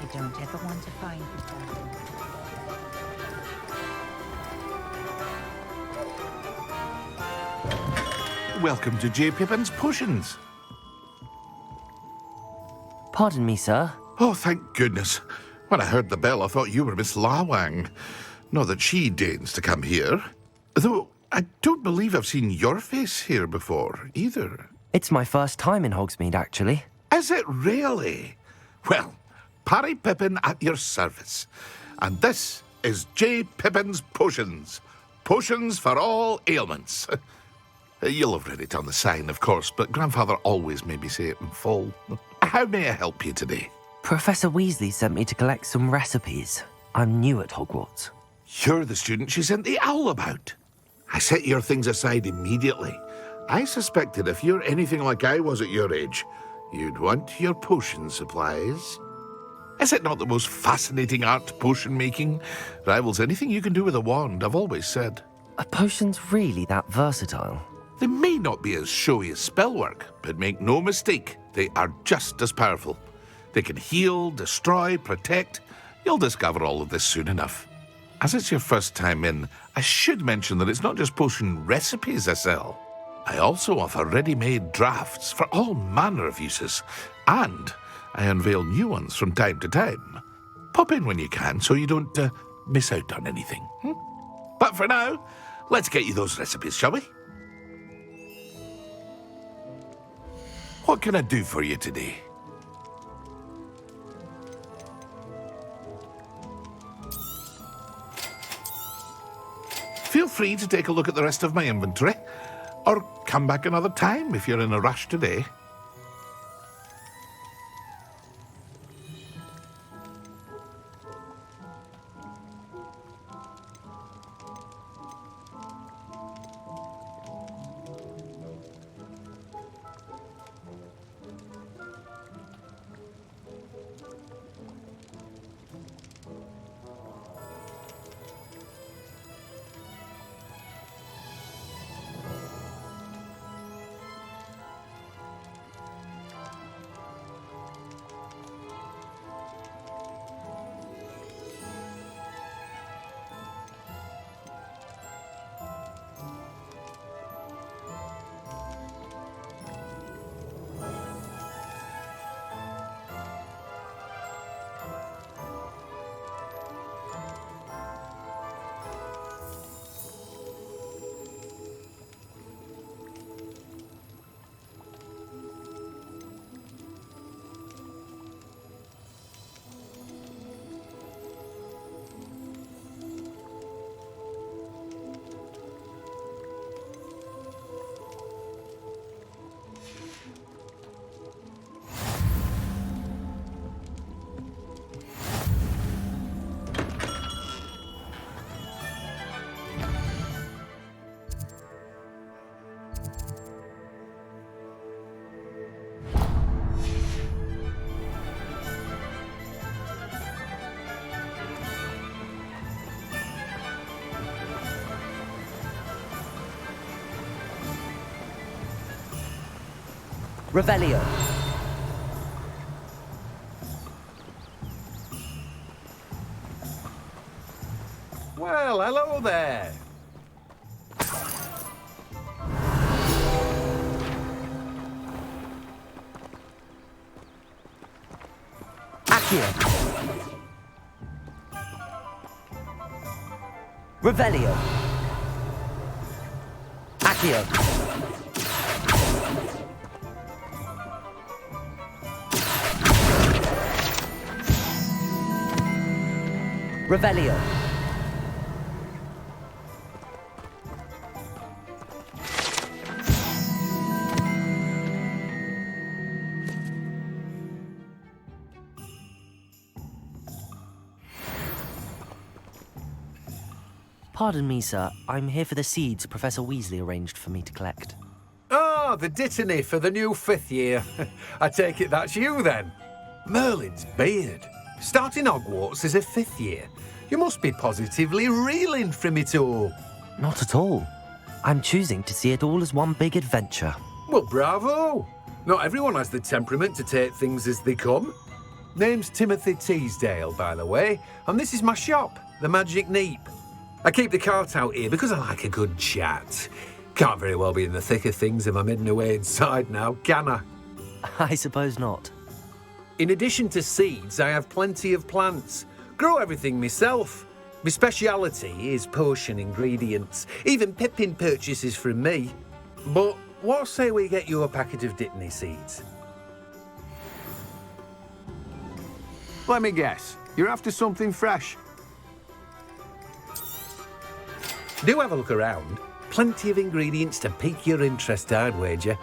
You don't ever want to find yourself. Welcome to J. Pippin's Potions. Pardon me, sir. Oh, thank goodness. When I heard the bell, I thought you were Miss Lawang. Not that she deigns to come here. Though I don't believe I've seen your face here before, either. It's my first time in Hogsmeade, actually. Is it really? Well, Parry Pippin at your service. And this is J. Pippin's Potions. Potions for all ailments. You'll have read it on the sign, of course, but Grandfather always made me say it in full. How may I help you today? Professor Weasley sent me to collect some recipes. I'm new at Hogwarts. You're the student she sent the owl about. I set your things aside immediately. I suspected if you're anything like I was at your age, you'd want your potion supplies. Is it not the most fascinating art, potion making? Rivals anything you can do with a wand, I've always said. Are potions really that versatile? They may not be as showy as spellwork, but make no mistake, they are just as powerful. They can heal, destroy, protect. You'll discover all of this soon enough. As it's your first time in, I should mention that it's not just potion recipes I sell. I also offer ready-made drafts for all manner of uses, and I unveil new ones from time to time. Pop in when you can so you don't miss out on anything. But for now, let's get you those recipes, shall we? What can I do for you today? Feel free to take a look at the rest of my inventory, or come back another time if you're in a rush today. Revelio. Well, hello there. Accio. Revelio. Accio. Revelio. Pardon me, sir. I'm here for the seeds Professor Weasley arranged for me to collect. Ah, the dittany for the new 5th year. I take it that's you, then. Merlin's beard. Starting Hogwarts as a 5th year. You must be positively reeling from it all. Not at all. I'm choosing to see it all as one big adventure. Well, bravo! Not everyone has the temperament to take things as they come. Name's Timothy Teasdale, by the way, and this is my shop, the Magic Neep. I keep the cart out here because I like a good chat. Can't very well be in the thick of things if I'm hidden away inside now, can I? I suppose not. In addition to seeds, I have plenty of plants. Grow everything myself. My speciality is potion ingredients. Even Pippin purchases from me. But what say we get you a packet of Dittany seeds? Let me guess. You're after something fresh. Do have a look around. Plenty of ingredients to pique your interest, I'd wager.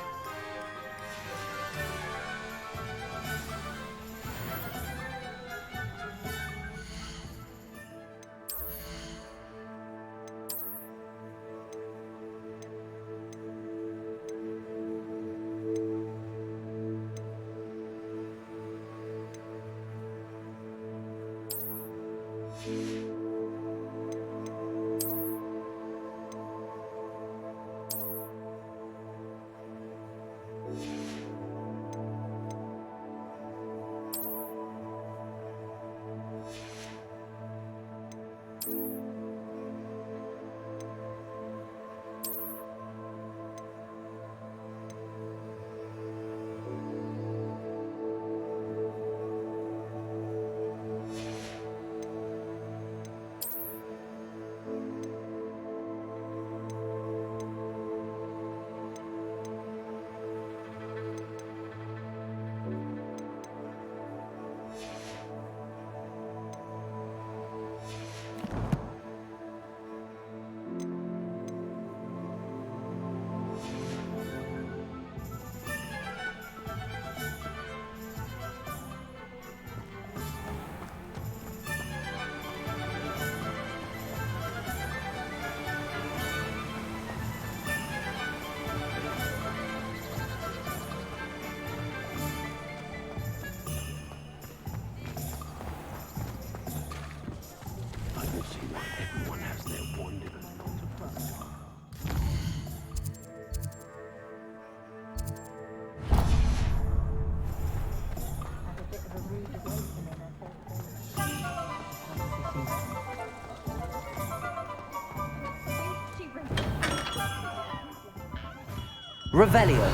Revelio.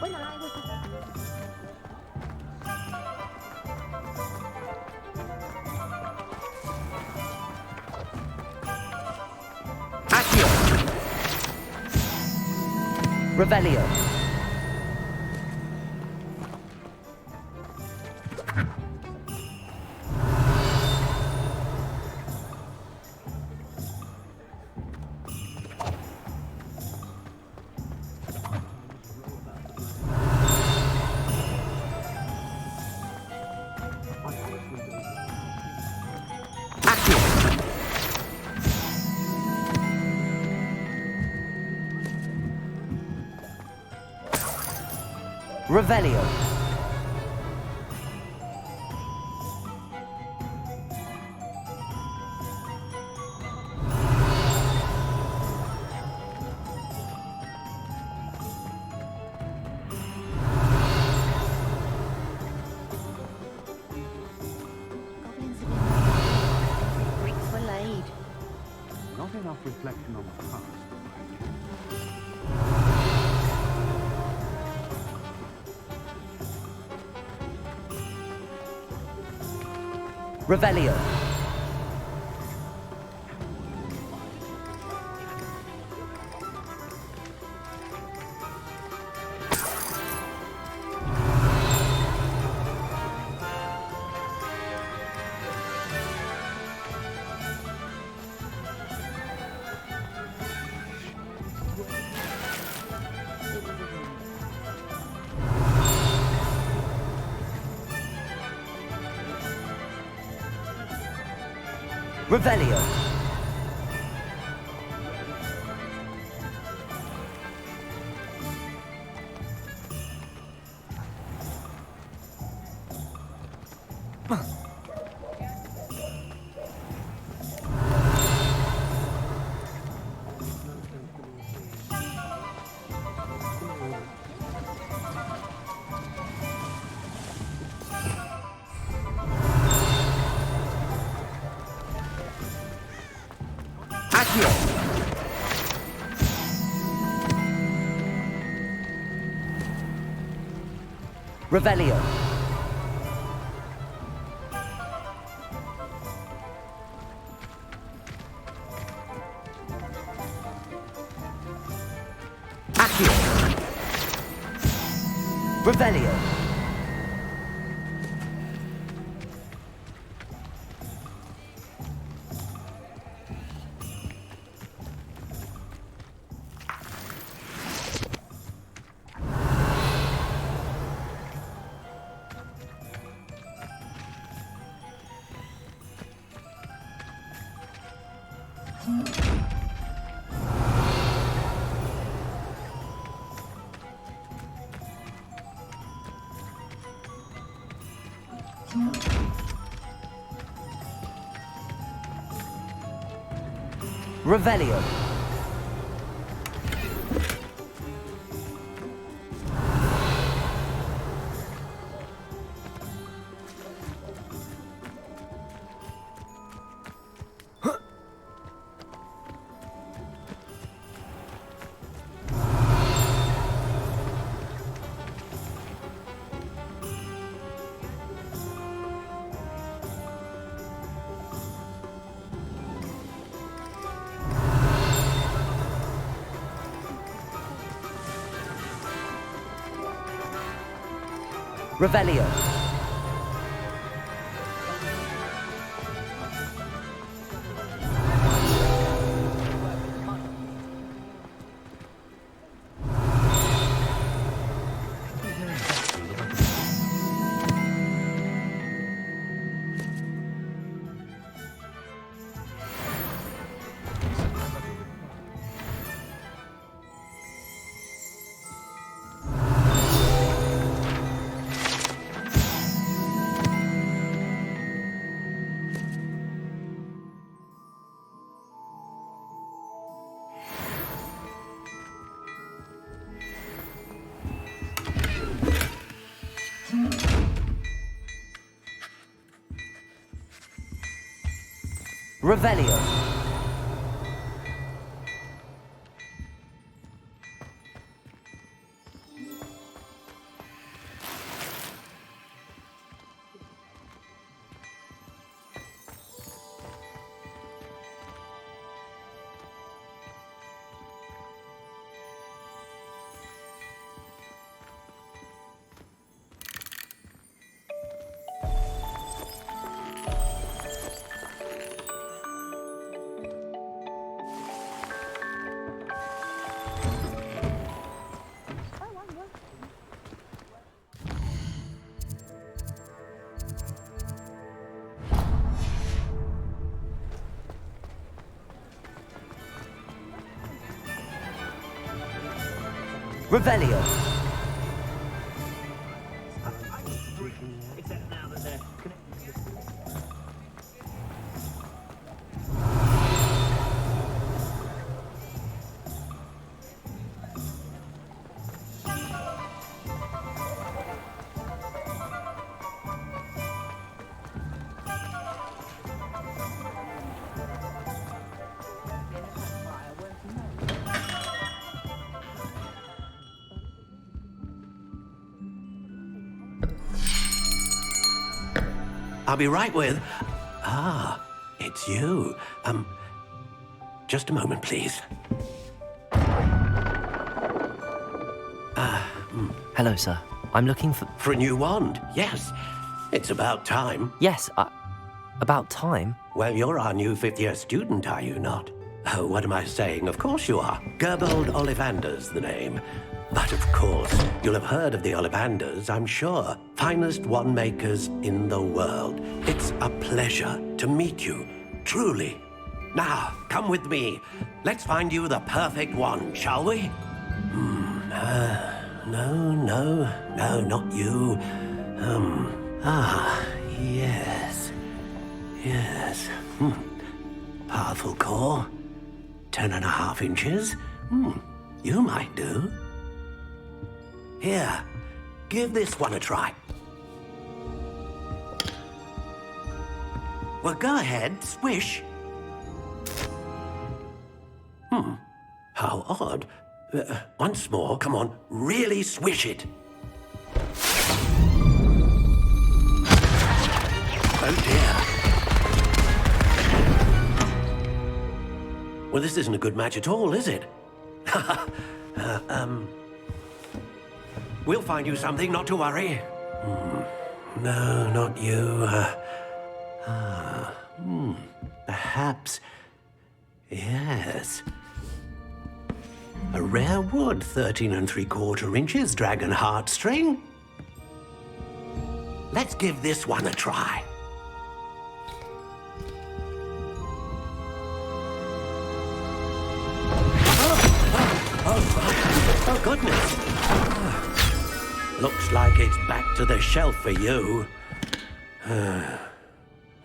When I was Accio. Revelio. Revelio. Bricks were laid. Not enough reflection on the past. Revelio. Revelio. Revelio. Accio. Revelio. Revelio. Revelio. Revelio. Revelio. I'll be right with... Ah, it's you. Just a moment, please. Hello, sir. I'm looking for... For a new wand, yes. It's about time. Yes, about time? Well, you're our new fifth-year student, are you not? Oh, what am I saying? Of course you are. Gerbold Ollivander's the name. But of course, you'll have heard of the Ollivanders, I'm sure. Finest wand makers in the world. It's a pleasure to meet you, truly. Now, come with me. Let's find you the perfect wand, shall we? No, not you. Yes. Yes. Powerful core. 10.5 inches. You might do. Here, give this one a try. Well, go ahead, swish. How odd. Once more, come on, really swish it. Oh dear. Well, this isn't a good match at all, is it? We'll find you something, not to worry. No, not you. Perhaps. Yes. A rare wood, 13 3/4 inches, dragon heartstring. Let's give this one a try. Oh, goodness. Looks like it's back to the shelf for you.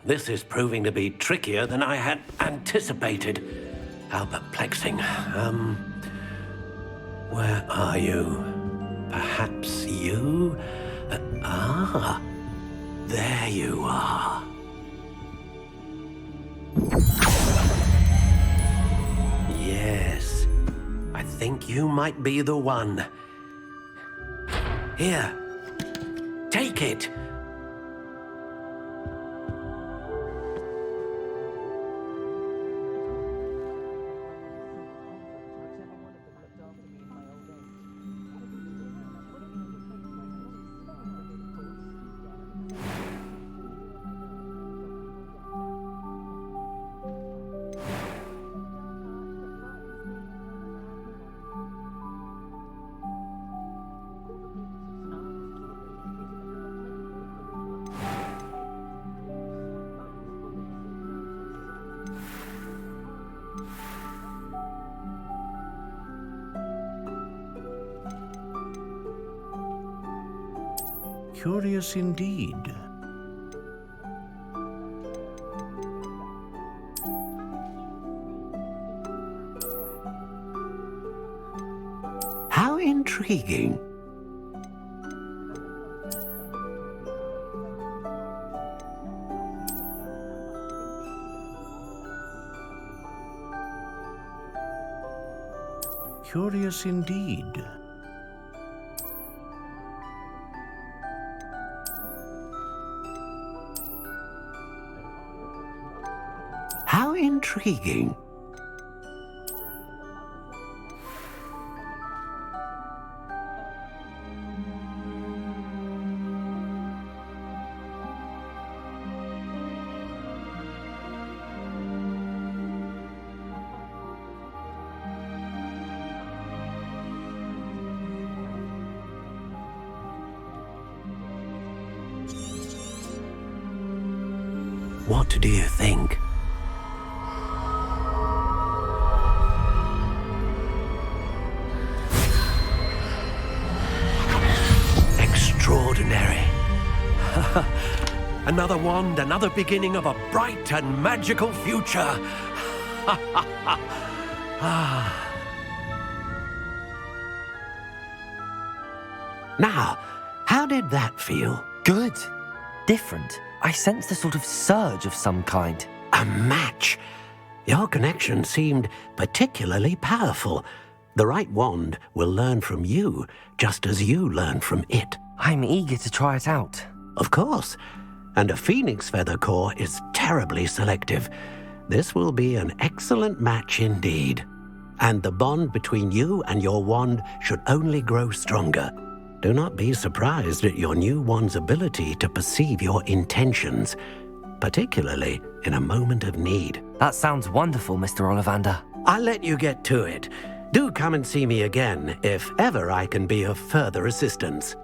This is proving to be trickier than I had anticipated. How perplexing. Where are you? Perhaps you? There you are. Yes, I think you might be the one. Here, take it. Curious indeed. How intriguing. Curious indeed. How intriguing. What do you think? Extraordinary. Another wand, another beginning of a bright and magical future. Now, how did that feel? Good. Different. I sensed a sort of surge of some kind. A match. Your connection seemed particularly powerful. The right wand will learn from you, just as you learn from it. I'm eager to try it out. Of course. And a phoenix feather core is terribly selective. This will be an excellent match indeed. And the bond between you and your wand should only grow stronger. Do not be surprised at your new wand's ability to perceive your intentions, particularly in a moment of need. That sounds wonderful, Mr. Ollivander. I'll let you get to it. Do come and see me again if ever I can be of further assistance.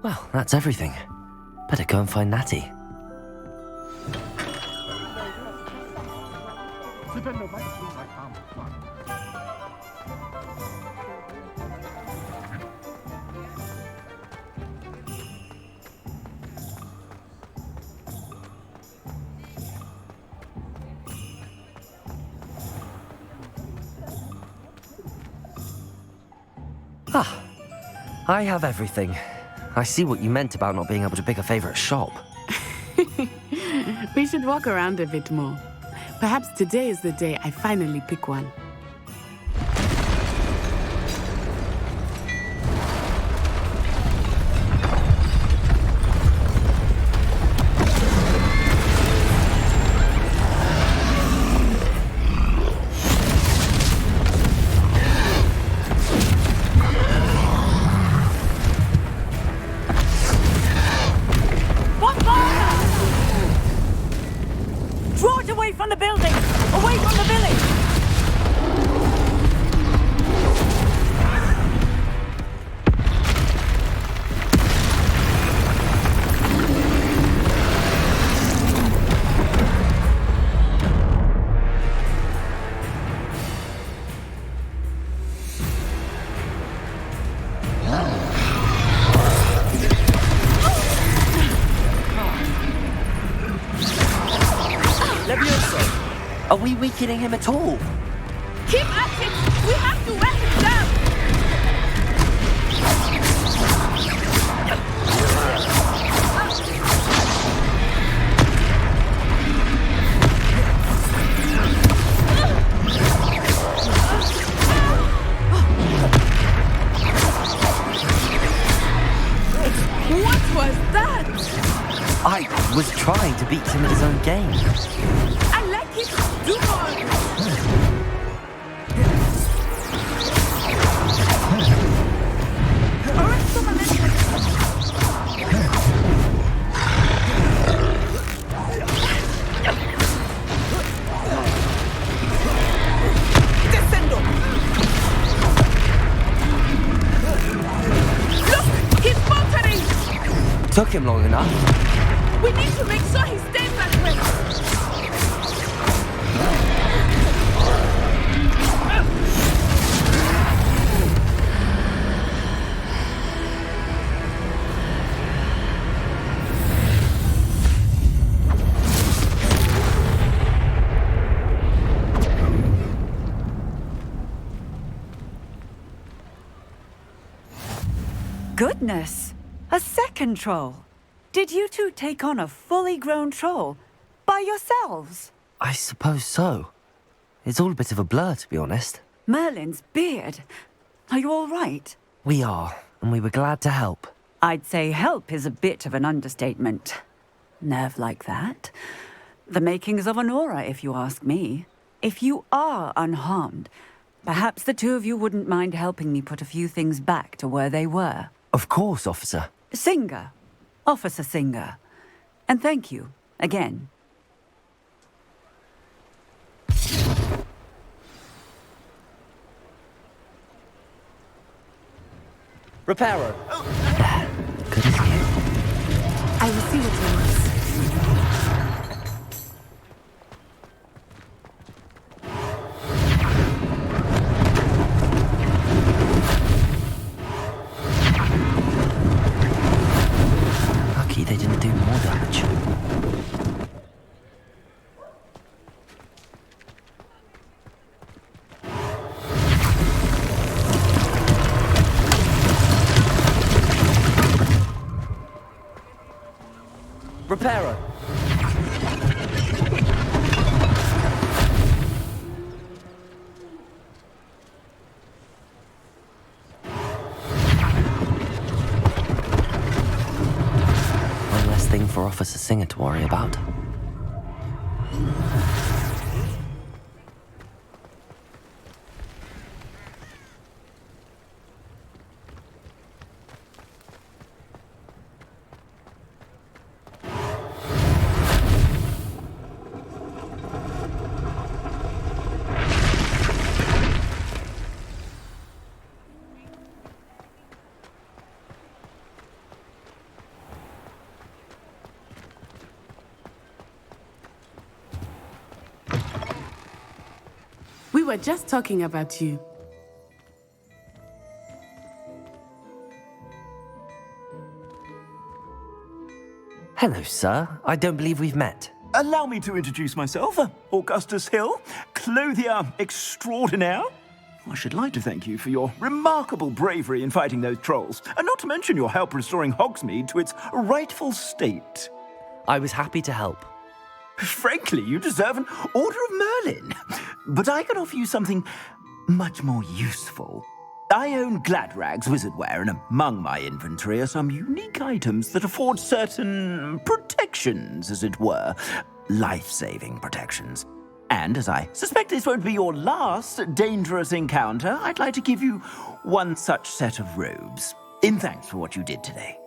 Well, that's everything. Better go and find Natty. Ah, I have everything. I see what you meant about not being able to pick a favorite shop. We should walk around a bit more. Perhaps today is the day I finally pick one. Draw it away from the building! Away from the village! Are we weakening him at all? Keep at it! We have to wear him down! What was that? I was trying to beat him at his own game. I like it. Do more. Descendo! Look! He's faltering! Took him long enough. We need to make sure he stays that way! Goodness! A second troll! Did you two take on a fully grown troll by yourselves? I suppose so. It's all a bit of a blur, to be honest. Merlin's beard. Are you all right? We are, and we were glad to help. I'd say help is a bit of an understatement. Nerve like that. The makings of an aura, if you ask me. If you are unharmed, perhaps the two of you wouldn't mind helping me put a few things back to where they were. Of course, officer. Singer. Officer Singer. And thank you, again. Reparo. Good as new. I will see what it was. Lucky they didn't do more damage. Reparo. One less thing for Officer Singer to worry about. were just talking about you. Hello, sir. I don't believe we've met. Allow me to introduce myself, Augustus Hill, clothier extraordinaire. I should like to thank you for your remarkable bravery in fighting those trolls, and not to mention your help restoring Hogsmeade to its rightful state. I was happy to help. Frankly, you deserve an Order of Merlin. But I can offer you something much more useful. I own Gladrag's wizardware, and among my inventory are some unique items that afford certain protections, as it were. Life-saving protections. And as I suspect this won't be your last dangerous encounter, I'd like to give you one such set of robes, in thanks for what you did today.